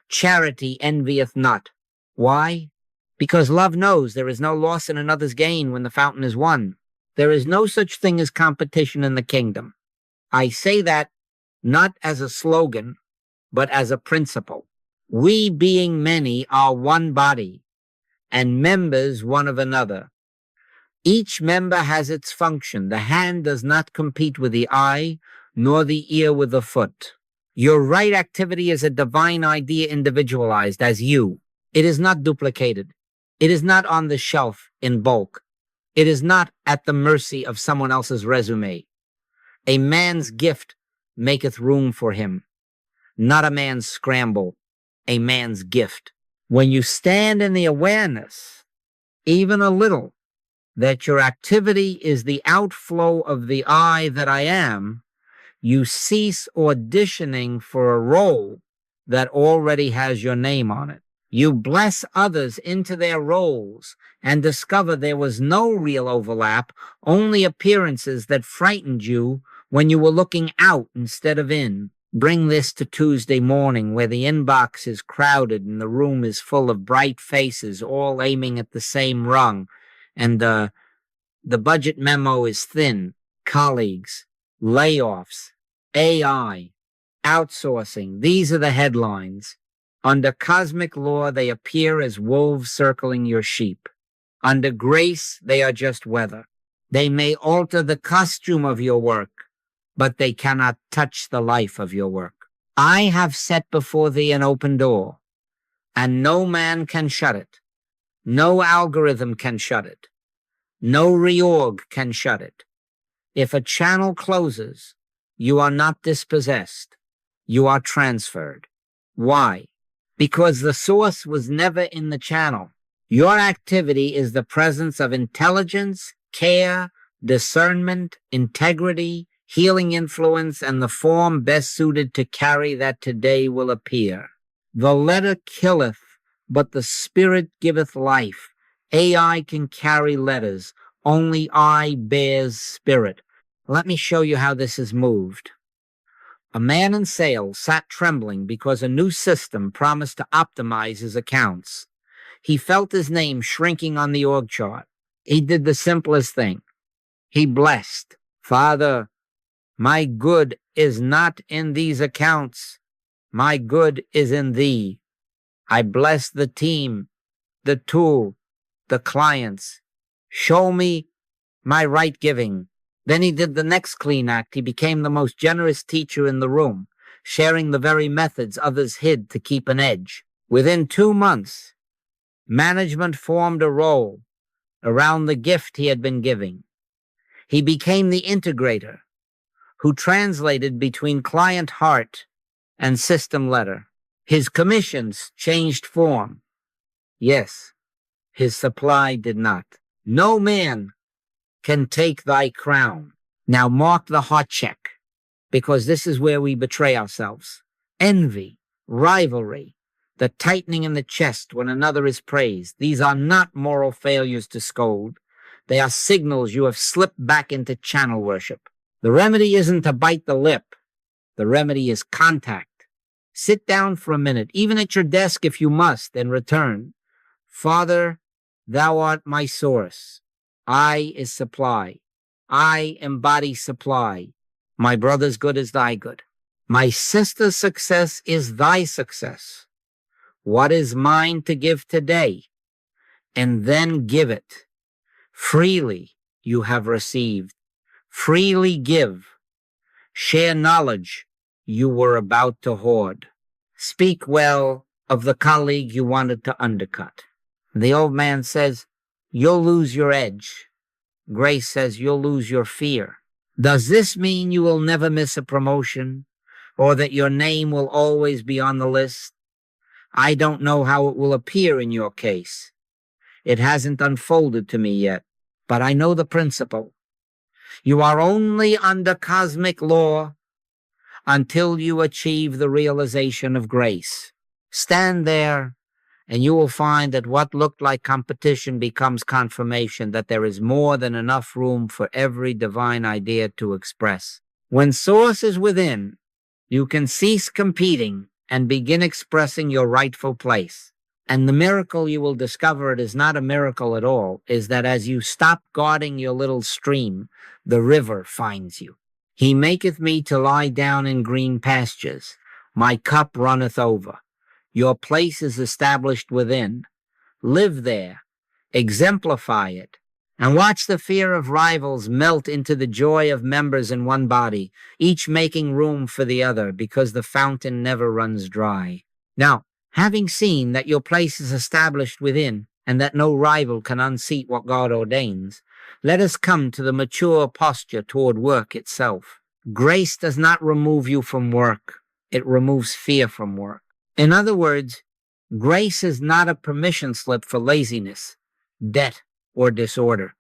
Charity envieth not. Why? Because love knows there is no loss in another's gain when the fountain is won. There is no such thing as competition in the kingdom. I say that not as a slogan, but as a principle. We, being many, are one body, and members one of another. Each member has its function. The hand does not compete with the eye, nor the ear with the foot. Your right activity is a divine idea individualized as you. It is not duplicated. It is not on the shelf in bulk. It is not at the mercy of someone else's resume. A man's gift maketh room for him, not a man's scramble, a man's gift. When you stand in the awareness, even a little, that your activity is the outflow of the I that I am, you cease auditioning for a role that already has your name on it. You bless others into their roles and discover there was no real overlap, only appearances that frightened you when you were looking out instead of in. Bring this to Tuesday morning, where the inbox is crowded and the room is full of bright faces, all aiming at the same rung, and the budget memo is thin. Colleagues, layoffs, AI, outsourcing. These are the headlines. Under cosmic law, they appear as wolves circling your sheep. Under grace, they are just weather. They may alter the costume of your work, but they cannot touch the life of your work. I have set before thee an open door, and no man can shut it. No algorithm can shut it. No reorg can shut it. If a channel closes, you are not dispossessed. You are transferred. Why? Because the source was never in the channel. Your activity is the presence of intelligence, care, discernment, integrity, healing influence, and the form best suited to carry that today will appear. The letter killeth, but the spirit giveth life. AI can carry letters. Only I bears spirit. Let me show you how this is moved. A man in sales sat trembling because a new system promised to optimize his accounts. He felt his name shrinking on the org chart. He did the simplest thing. He blessed. Father, my good is not in these accounts. My good is in thee. I bless the team, the tool, the clients. Show me my right giving. Then he did the next clean act. He became the most generous teacher in the room, sharing the very methods others hid to keep an edge. Within 2 months, management formed a role around the gift he had been giving. He became the integrator who translated between client heart and system letter. His commissions changed form. Yes, his supply did not. No man can take thy crown. Now mark the heart check, because this is where we betray ourselves. Envy, rivalry, the tightening in the chest when another is praised. These are not moral failures to scold. They are signals you have slipped back into channel worship. The remedy isn't to bite the lip. The remedy is contact. Sit down for a minute, even at your desk if you must, and return. Father, thou art my source. I is supply. I embody supply. My brother's good is thy good. My sister's success is thy success. What is mine to give today? And then give it. Freely you have received. Freely give. Share knowledge you were about to hoard. Speak well of the colleague you wanted to undercut. The old man says, you'll lose your edge. Grace says you'll lose your fear. Does this mean you will never miss a promotion, or that your name will always be on the list? I don't know how it will appear in your case. It hasn't unfolded to me yet, but I know the principle. You are only under cosmic law until you achieve the realization of grace. Stand there, and you will find that what looked like competition becomes confirmation that there is more than enough room for every divine idea to express. When source is within, you can cease competing and begin expressing your rightful place. And the miracle you will discover, it is not a miracle at all, is that as you stop guarding your little stream, the river finds you. He maketh me to lie down in green pastures. My cup runneth over. Your place is established within. Live there, exemplify it, and watch the fear of rivals melt into the joy of members in one body, each making room for the other, because the fountain never runs dry. Now, having seen that your place is established within, and that no rival can unseat what God ordains, let us come to the mature posture toward work itself. Grace does not remove you from work. It removes fear from work. In other words, grace is not a permission slip for laziness, debt, or disorder.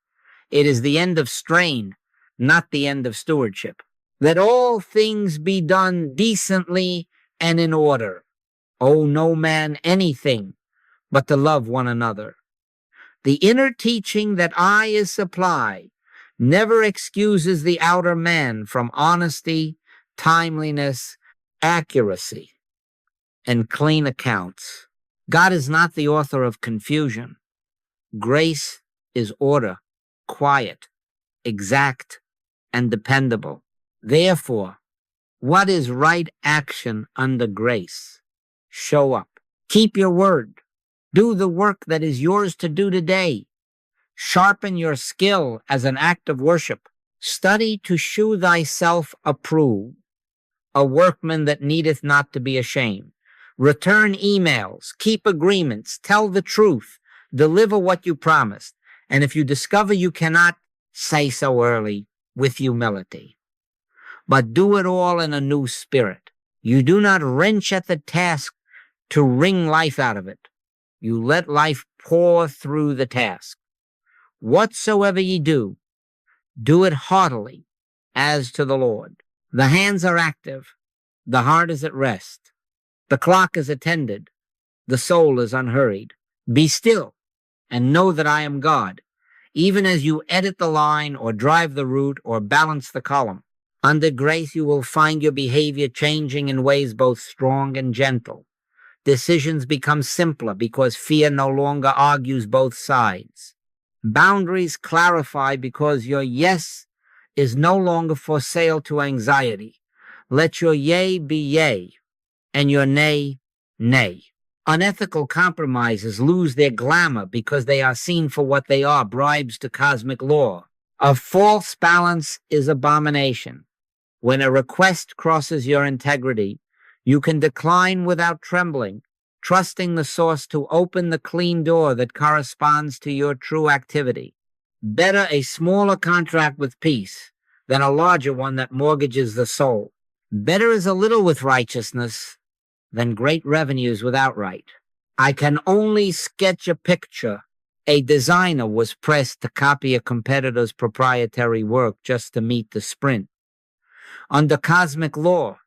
It is the end of strain, not the end of stewardship. Let all things be done decently and in order. Owe no man anything but to love one another. The inner teaching that I is supply never excuses the outer man from honesty, timeliness, accuracy, and clean accounts. God is not the author of confusion. Grace is order, quiet, exact, and dependable. Therefore, what is right action under grace? Show up. Keep your word. Do the work that is yours to do today. Sharpen your skill as an act of worship. Study to shew thyself approved, a workman that needeth not to be ashamed. Return emails, keep agreements, tell the truth, deliver what you promised. And if you discover you cannot, say so early with humility. But do it all in a new spirit. You do not wrench at the task to wring life out of it. You let life pour through the task. Whatsoever ye do, do it heartily, as to the Lord. The hands are active, the heart is at rest, the clock is attended, the soul is unhurried. Be still, and know that I am God, even as you edit the line, or drive the route, or balance the column. Under grace you will find your behavior changing in ways both strong and gentle. Decisions become simpler because fear no longer argues both sides. Boundaries clarify because your yes is no longer for sale to anxiety. Let your yea be yea, and your nay, nay. Unethical compromises lose their glamour because they are seen for what they are, bribes to cosmic law. A false balance is abomination. When a request crosses your integrity, you can decline without trembling, trusting the source to open the clean door that corresponds to your true activity. Better a smaller contract with peace than a larger one that mortgages the soul. Better is a little with righteousness than great revenues without right. I can only sketch a picture. A designer was pressed to copy a competitor's proprietary work just to meet the sprint. Under cosmic law,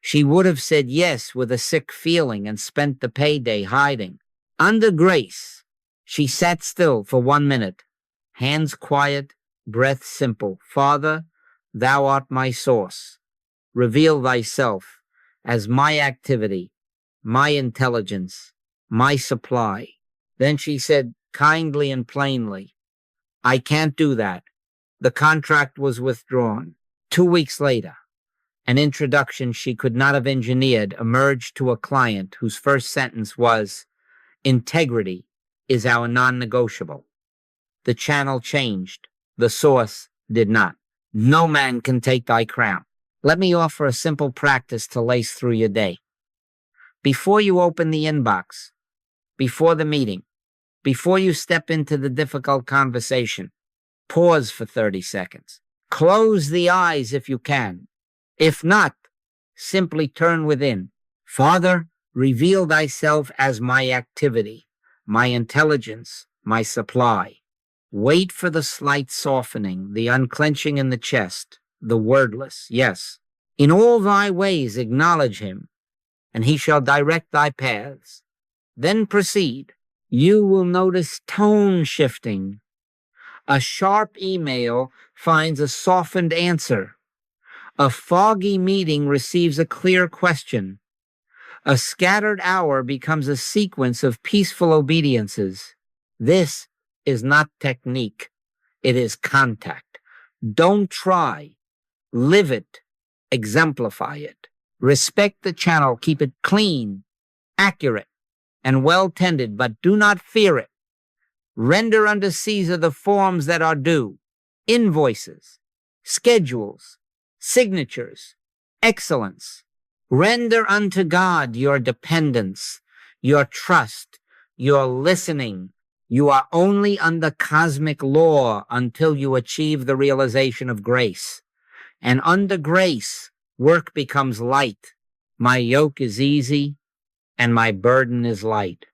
she would have said yes with a sick feeling and spent the payday hiding. Under grace, she sat still for 1 minute, hands quiet, breath simple. Father, thou art my source. Reveal thyself as my activity, my intelligence, my supply. Then she said kindly and plainly, I can't do that. The contract was withdrawn. 2 weeks later, an introduction she could not have engineered emerged to a client whose first sentence was, integrity is our non-negotiable. The channel changed. The source did not. No man can take thy crown. Let me offer a simple practice to lace through your day. Before you open the inbox, before the meeting, before you step into the difficult conversation, pause for 30 seconds. Close the eyes if you can. If not, simply turn within. Father, reveal thyself as my activity, my intelligence, my supply. Wait for the slight softening, the unclenching in the chest, the wordless, yes. In all thy ways acknowledge him, and he shall direct thy paths. Then proceed. You will notice tone shifting. A sharp email finds a softened answer. A foggy meeting receives a clear question. A scattered hour becomes a sequence of peaceful obediences. This is not technique. It is contact. Don't try. Live it. Exemplify it. Respect the channel. Keep it clean, accurate, and well-tended, but do not fear it. Render unto Caesar the forms that are due. Invoices, schedules, signatures, excellence. Render unto God your dependence, your trust, your listening. You are only under cosmic law until you achieve the realization of grace. And under grace, work becomes light. My yoke is easy, and my burden is light.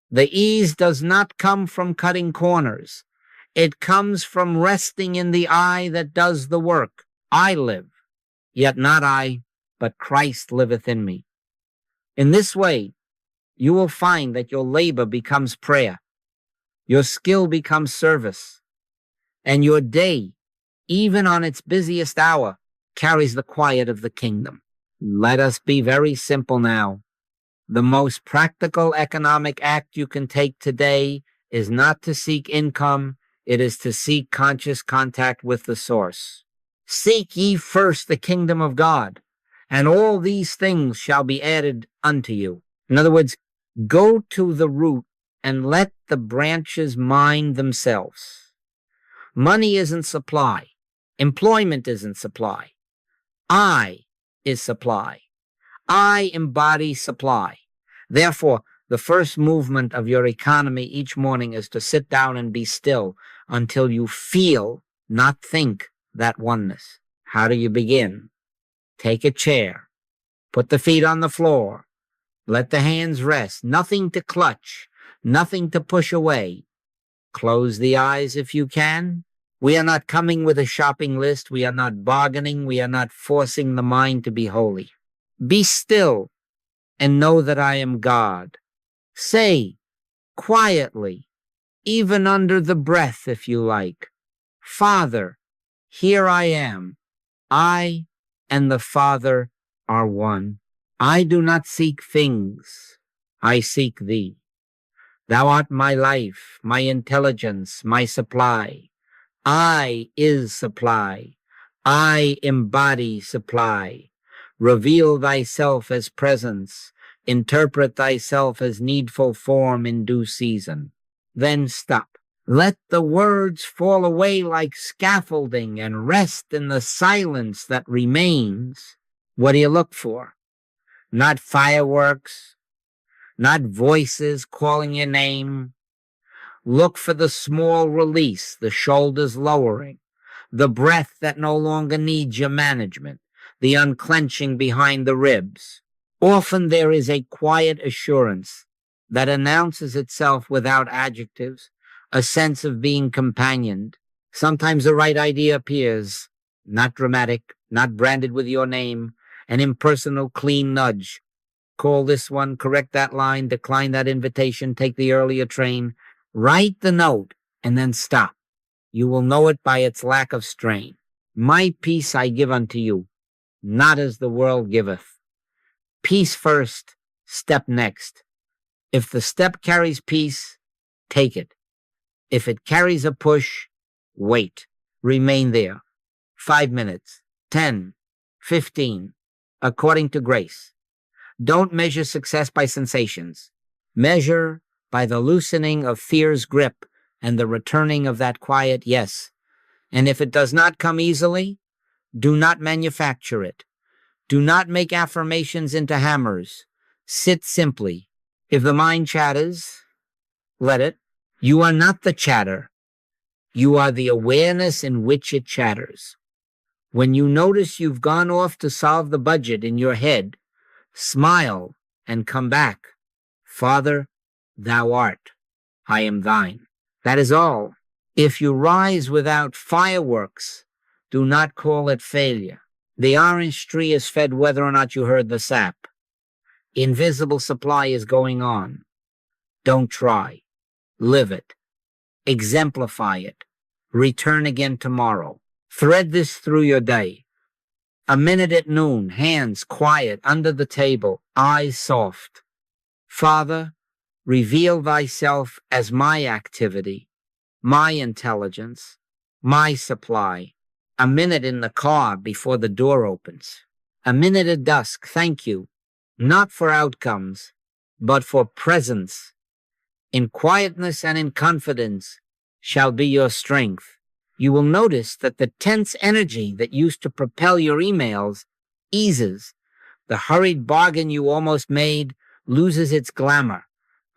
The ease does not come from cutting corners. It comes from resting in the I that does the work. I live, yet not I, but Christ liveth in me. In this way, you will find that your labor becomes prayer, your skill becomes service, and your day even on its busiest hour, carries the quiet of the kingdom. Let us be very simple now. The most practical economic act you can take today is not to seek income, it is to seek conscious contact with the source. Seek ye first the kingdom of God, and all these things shall be added unto you. In other words, go to the root and let the branches mind themselves. Money isn't supply. Employment isn't supply. I is supply. I embody supply. Therefore, the first movement of your economy each morning is to sit down and be still until you feel, not think, that oneness. How do you begin? Take a chair. Put the feet on the floor. Let the hands rest. Nothing to clutch. Nothing to push away. Close the eyes if you can. We are not coming with a shopping list. We are not bargaining. We are not forcing the mind to be holy. Be still and know that I am God. Say quietly, even under the breath if you like, Father, here I am. I and the Father are one. I do not seek things. I seek thee. Thou art my life, my intelligence, my supply. I is supply. I embody supply. Reveal thyself as presence. Interpret thyself as needful form in due season. Then stop. Let the words fall away like scaffolding and rest in the silence that remains. What do you look for? Not fireworks, not voices calling your name. Look for the small release, the shoulders lowering, the breath that no longer needs your management, the unclenching behind the ribs. Often there is a quiet assurance that announces itself without adjectives, a sense of being companioned. Sometimes the right idea appears, not dramatic, not branded with your name, an impersonal, clean nudge. Call this one, correct that line, decline that invitation, take the earlier train. Write the note and then stop. You will know it by its lack of strain. My peace I give unto you, not as the world giveth. Peace first, step next. If the step carries peace, take it. If it carries a push, wait. Remain there. 5 minutes, 10, 15, according to grace. Don't measure success by sensations. Measure by the loosening of fear's grip and the returning of that quiet yes. And if it does not come easily, do not manufacture it. Do not make affirmations into hammers. Sit simply. If the mind chatters, let it. You are not the chatter. You are the awareness in which it chatters. When you notice you've gone off to solve the budget in your head, smile and come back. Father, thou art. I am thine. That is all. If you rise without fireworks, do not call it failure. The orange tree is fed whether or not you heard the sap. Invisible supply is going on. Don't try. Live it. Exemplify it. Return again tomorrow. Thread this through your day. A minute at noon, hands quiet under the table, eyes soft. Father, reveal thyself as my activity, my intelligence, my supply. A minute in the car before the door opens. A minute at dusk, thank you, not for outcomes, but for presence. In quietness and in confidence shall be your strength. You will notice that the tense energy that used to propel your emails eases. The hurried bargain you almost made loses its glamour.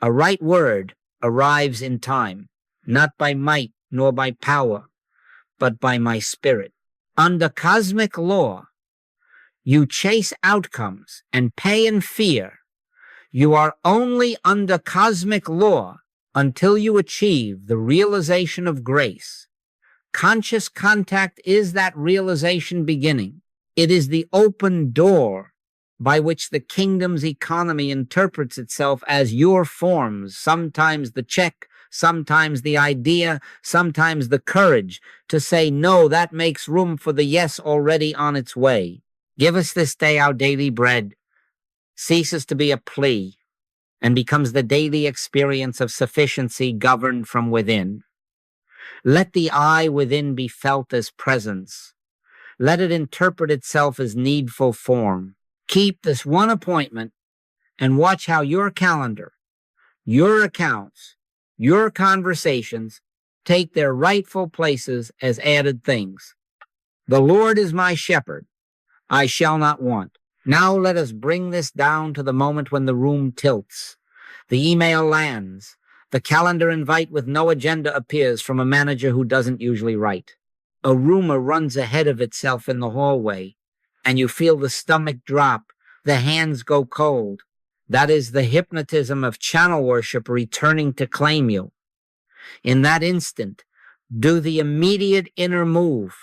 A right word arrives in time, not by might nor by power, but by my spirit. Under cosmic law, you chase outcomes and pay in fear. You are only under cosmic law until you achieve the realization of grace. Conscious contact is that realization beginning. It is the open door by which the kingdom's economy interprets itself as your forms, sometimes the check, sometimes the idea, sometimes the courage to say, no, that makes room for the yes already on its way. Give us this day our daily bread ceases to be a plea and becomes the daily experience of sufficiency governed from within. Let the I within be felt as presence. Let it interpret itself as needful form. Keep this one appointment and watch how your calendar, your accounts, your conversations take their rightful places as added things. The Lord is my shepherd. I shall not want. Now let us bring this down to the moment when the room tilts. The email lands. The calendar invite with no agenda appears from a manager who doesn't usually write. A rumor runs ahead of itself in the hallway, and you feel the stomach drop, the hands go cold. That is the hypnotism of channel worship returning to claim you. In that instant, do the immediate inner move.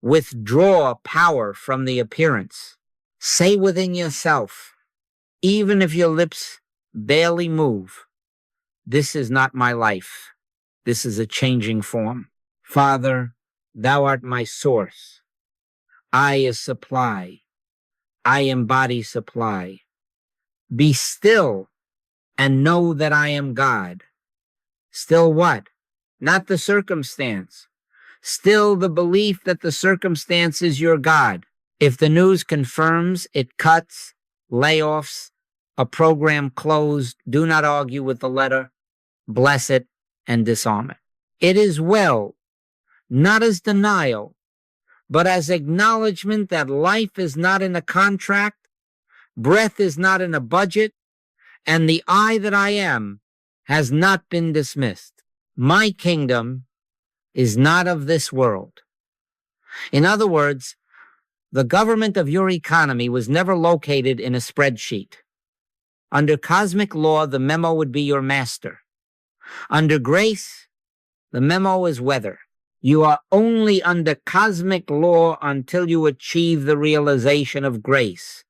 Withdraw power from the appearance. Say within yourself, even if your lips barely move, this is not my life. This is a changing form. Father, thou art my source. I is supply. I embody supply. Be still and know that I am God. Still what? Not the circumstance. Still the belief that the circumstance is your God. If the news confirms it cuts, layoffs, a program closed, do not argue with the letter. Bless it and disarm it. It is well, not as denial, but as acknowledgement that life is not in a contract, breath is not in a budget, and the I that I am has not been dismissed. My kingdom is not of this world. In other words, the government of your economy was never located in a spreadsheet. Under cosmic law, the memo would be your master. Under grace, the memo is weather. You are only under cosmic law until you achieve the realization of grace.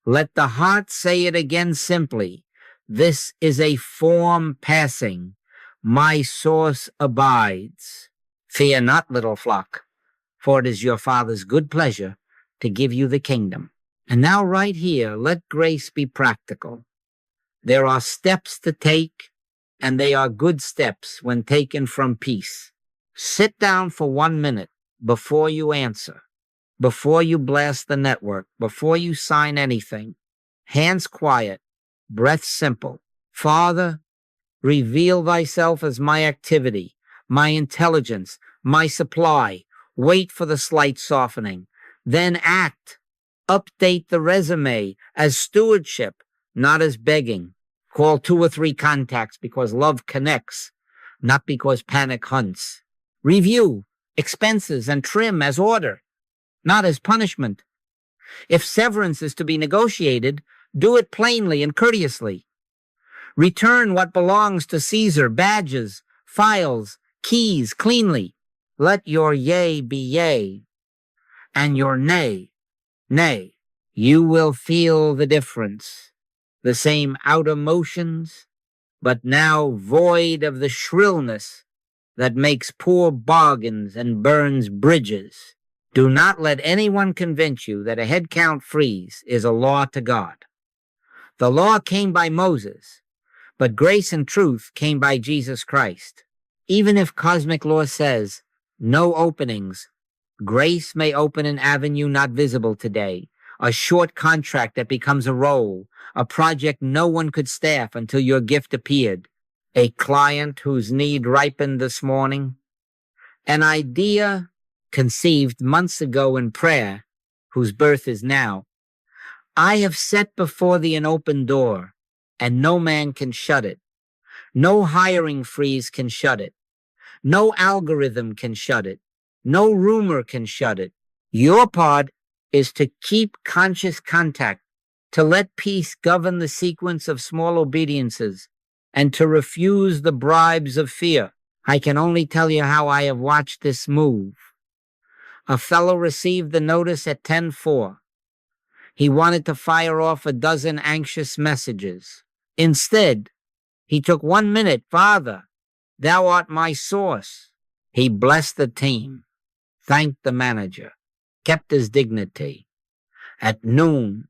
Let the heart say it again simply. This is a form passing. My source abides. Fear not, little flock, for it is your Father's good pleasure to give you the kingdom. And now right here, let grace be practical. There are steps to take, and they are good steps when taken from peace. Sit down for 1 minute before you answer, before you blast the network, before you sign anything. Hands quiet, breath simple. Father, reveal thyself as my activity, my intelligence, my supply. Wait for the slight softening. Then act. Update the resume as stewardship, not as begging. Call 2 or 3 contacts because love connects, not because panic hunts. Review expenses and trim as order, not as punishment. If severance is to be negotiated, do it plainly and courteously. Return what belongs to Caesar, badges, files, keys, cleanly. Let your yea be yea, and your nay, nay. You will feel the difference. The same outer motions, but now void of the shrillness that makes poor bargains and burns bridges. Do not let anyone convince you that a head count freeze is a law to God. The law came by Moses, but grace and truth came by Jesus Christ. Even if cosmic law says no openings, grace may open an avenue not visible today, a short contract that becomes a role, a project no one could staff until your gift appeared, a client whose need ripened this morning, an idea conceived months ago in prayer, whose birth is now. I have set before thee an open door, and no man can shut it. No hiring freeze can shut it. No algorithm can shut it. No rumor can shut it. Your part is to keep conscious contact, to let peace govern the sequence of small obediences, and to refuse the bribes of fear. I can only tell you how I have watched this move. A fellow received the notice at 10:04. He wanted to fire off a dozen anxious messages. Instead, he took 1 minute. Father, Thou art my source. He blessed the team, thanked the manager, kept his dignity. At noon,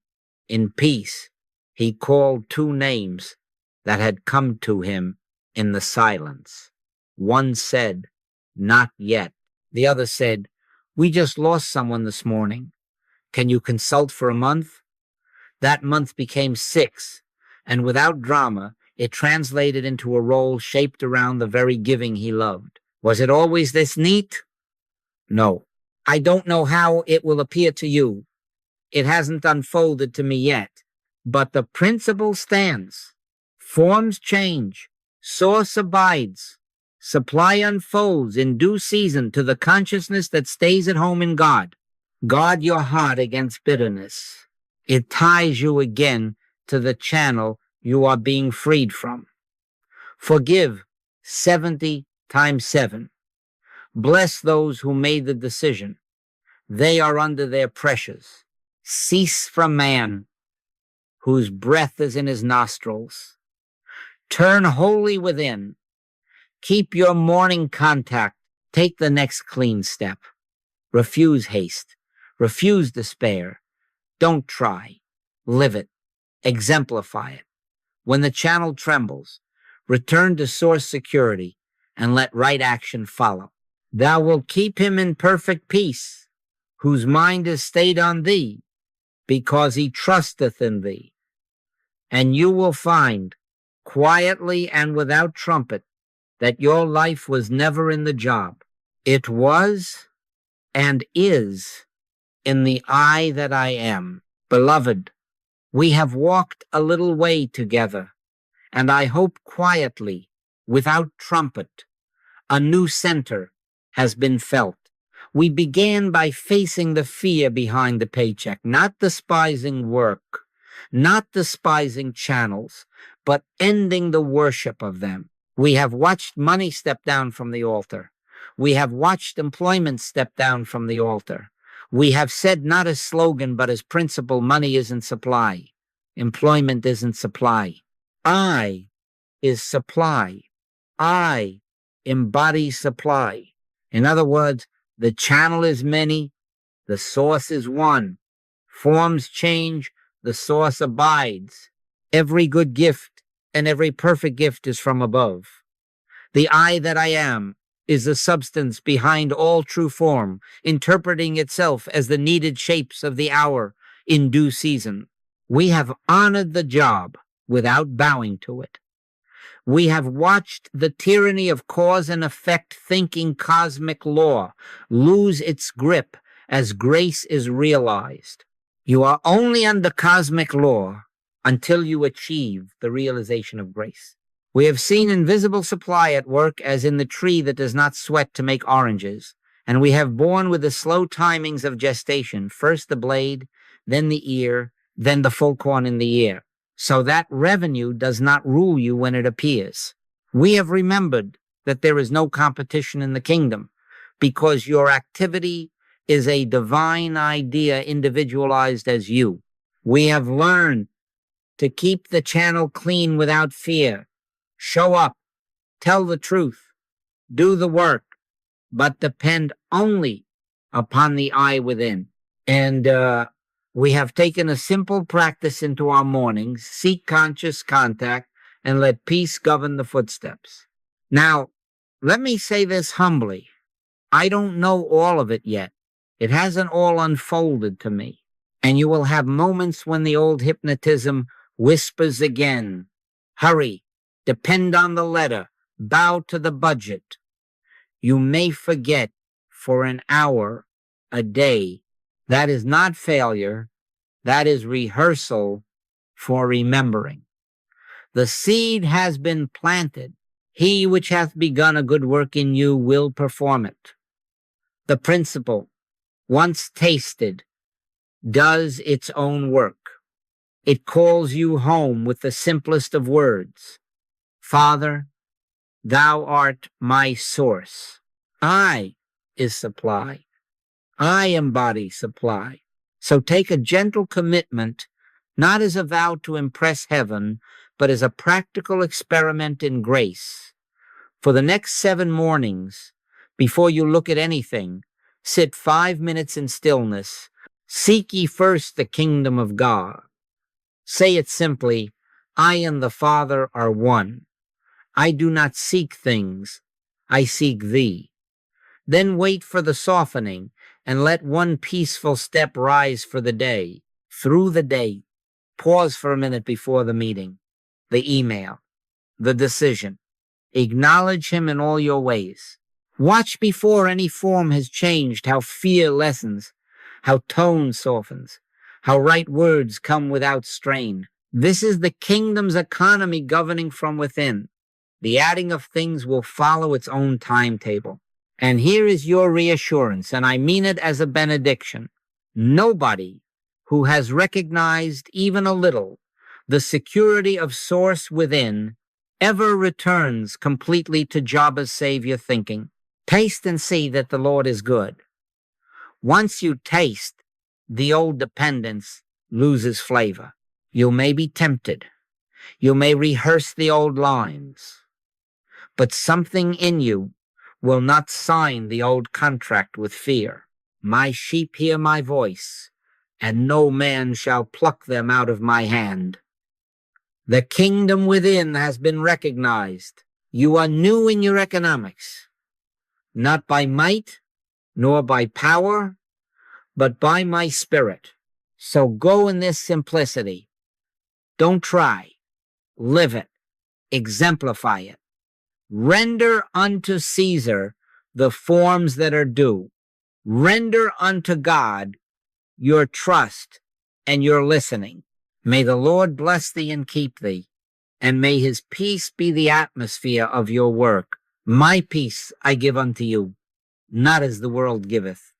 in peace, he called two names that had come to him in the silence. One said, "Not yet." The other said, "We just lost someone this morning. Can you consult for a month?" That month became 6, and without drama, it translated into a role shaped around the very giving he loved. Was it always this neat? No. I don't know how it will appear to you. It hasn't unfolded to me yet. But the principle stands. Forms change. Source abides. Supply unfolds in due season to the consciousness that stays at home in God. Guard your heart against bitterness. It ties you again to the channel you are being freed from. Forgive 70 times 7. Bless those who made the decision. They are under their pressures. Cease from man, whose breath is in his nostrils. Turn wholly within. Keep your morning contact. Take the next clean step. Refuse haste. Refuse despair. Don't try. Live it. Exemplify it. When the channel trembles, return to source security and let right action follow. Thou wilt keep him in perfect peace, whose mind is stayed on thee, because he trusteth in thee. And you will find, quietly and without trumpet, that your life was never in the job. It was and is in the I that I am. Beloved, we have walked a little way together, and I hope quietly, without trumpet, a new center has been felt. We began by facing the fear behind the paycheck, not despising work, not despising channels, but ending the worship of them. We have watched money step down from the altar. We have watched employment step down from the altar. We have said not as slogan, but as principle, money isn't supply. Employment isn't supply. I is supply. I embody supply. In other words, the channel is many, the source is one. Forms change, the source abides. Every good gift and every perfect gift is from above. The I that I am is the substance behind all true form, interpreting itself as the needed shapes of the hour in due season. We have honored the job without bowing to it. We have watched the tyranny of cause and effect thinking cosmic law lose its grip as grace is realized. You are only under cosmic law until you achieve the realization of grace. We have seen invisible supply at work as in the tree that does not sweat to make oranges, and we have borne with the slow timings of gestation, first the blade, then the ear, then the full corn in the ear, so that revenue does not rule you when it appears. We have remembered that there is no competition in the kingdom, because your activity is a divine idea individualized as you. We have learned to keep the channel clean without fear. Show up, tell the truth, do the work, but depend only upon the I within. And we have taken a simple practice into our mornings: seek conscious contact and let peace govern the footsteps. Now, let me say this humbly. I don't know all of it yet. It hasn't all unfolded to me. And you will have moments when the old hypnotism whispers again. Hurry. Depend on the letter. Bow to the budget. You may forget for an hour, a day. That is not failure. That is rehearsal for remembering. The seed has been planted. He which hath begun a good work in you will perform it. The principle, once tasted, does its own work. It calls you home with the simplest of words. Father, thou art my source. I is supply. I embody supply. So take a gentle commitment, not as a vow to impress heaven, but as a practical experiment in grace. For the next 7 mornings, before you look at anything, sit 5 minutes in stillness. Seek ye first the kingdom of God. Say it simply, I and the Father are one. I do not seek things, I seek thee. Then wait for the softening, and let one peaceful step rise for the day. Through the day, pause for a minute before the meeting, the email, the decision. Acknowledge him in all your ways. Watch before any form has changed, how fear lessens, how tone softens, how right words come without strain. This is the kingdom's economy governing from within. The adding of things will follow its own timetable. And here is your reassurance, and I mean it as a benediction. Nobody who has recognized even a little the security of source within ever returns completely to Jabba's savior thinking. Taste and see that the Lord is good. Once you taste, the old dependence loses flavor. You may be tempted. You may rehearse the old lines. But something in you will not sign the old contract with fear. My sheep hear my voice, and no man shall pluck them out of my hand. The kingdom within has been recognized. You are new in your economics, not by might, nor by power, but by my spirit. So go in this simplicity. Don't try. Live it. Exemplify it. Render unto Caesar the forms that are due. Render unto God your trust and your listening. May the Lord bless thee and keep thee, and may his peace be the atmosphere of your work. My peace I give unto you, not as the world giveth.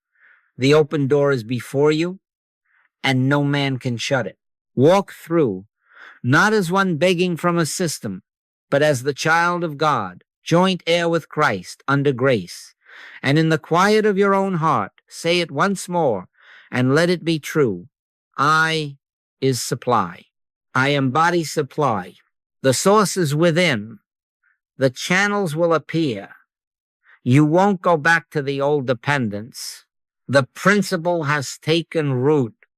The open door is before you, and no man can shut it. Walk through, not as one begging from a system, but as the child of God, joint heir with Christ, under grace. And in the quiet of your own heart, say it once more, and let it be true. I is supply. I embody supply. The source is within. The channels will appear. You won't go back to the old dependence. The principle has taken root.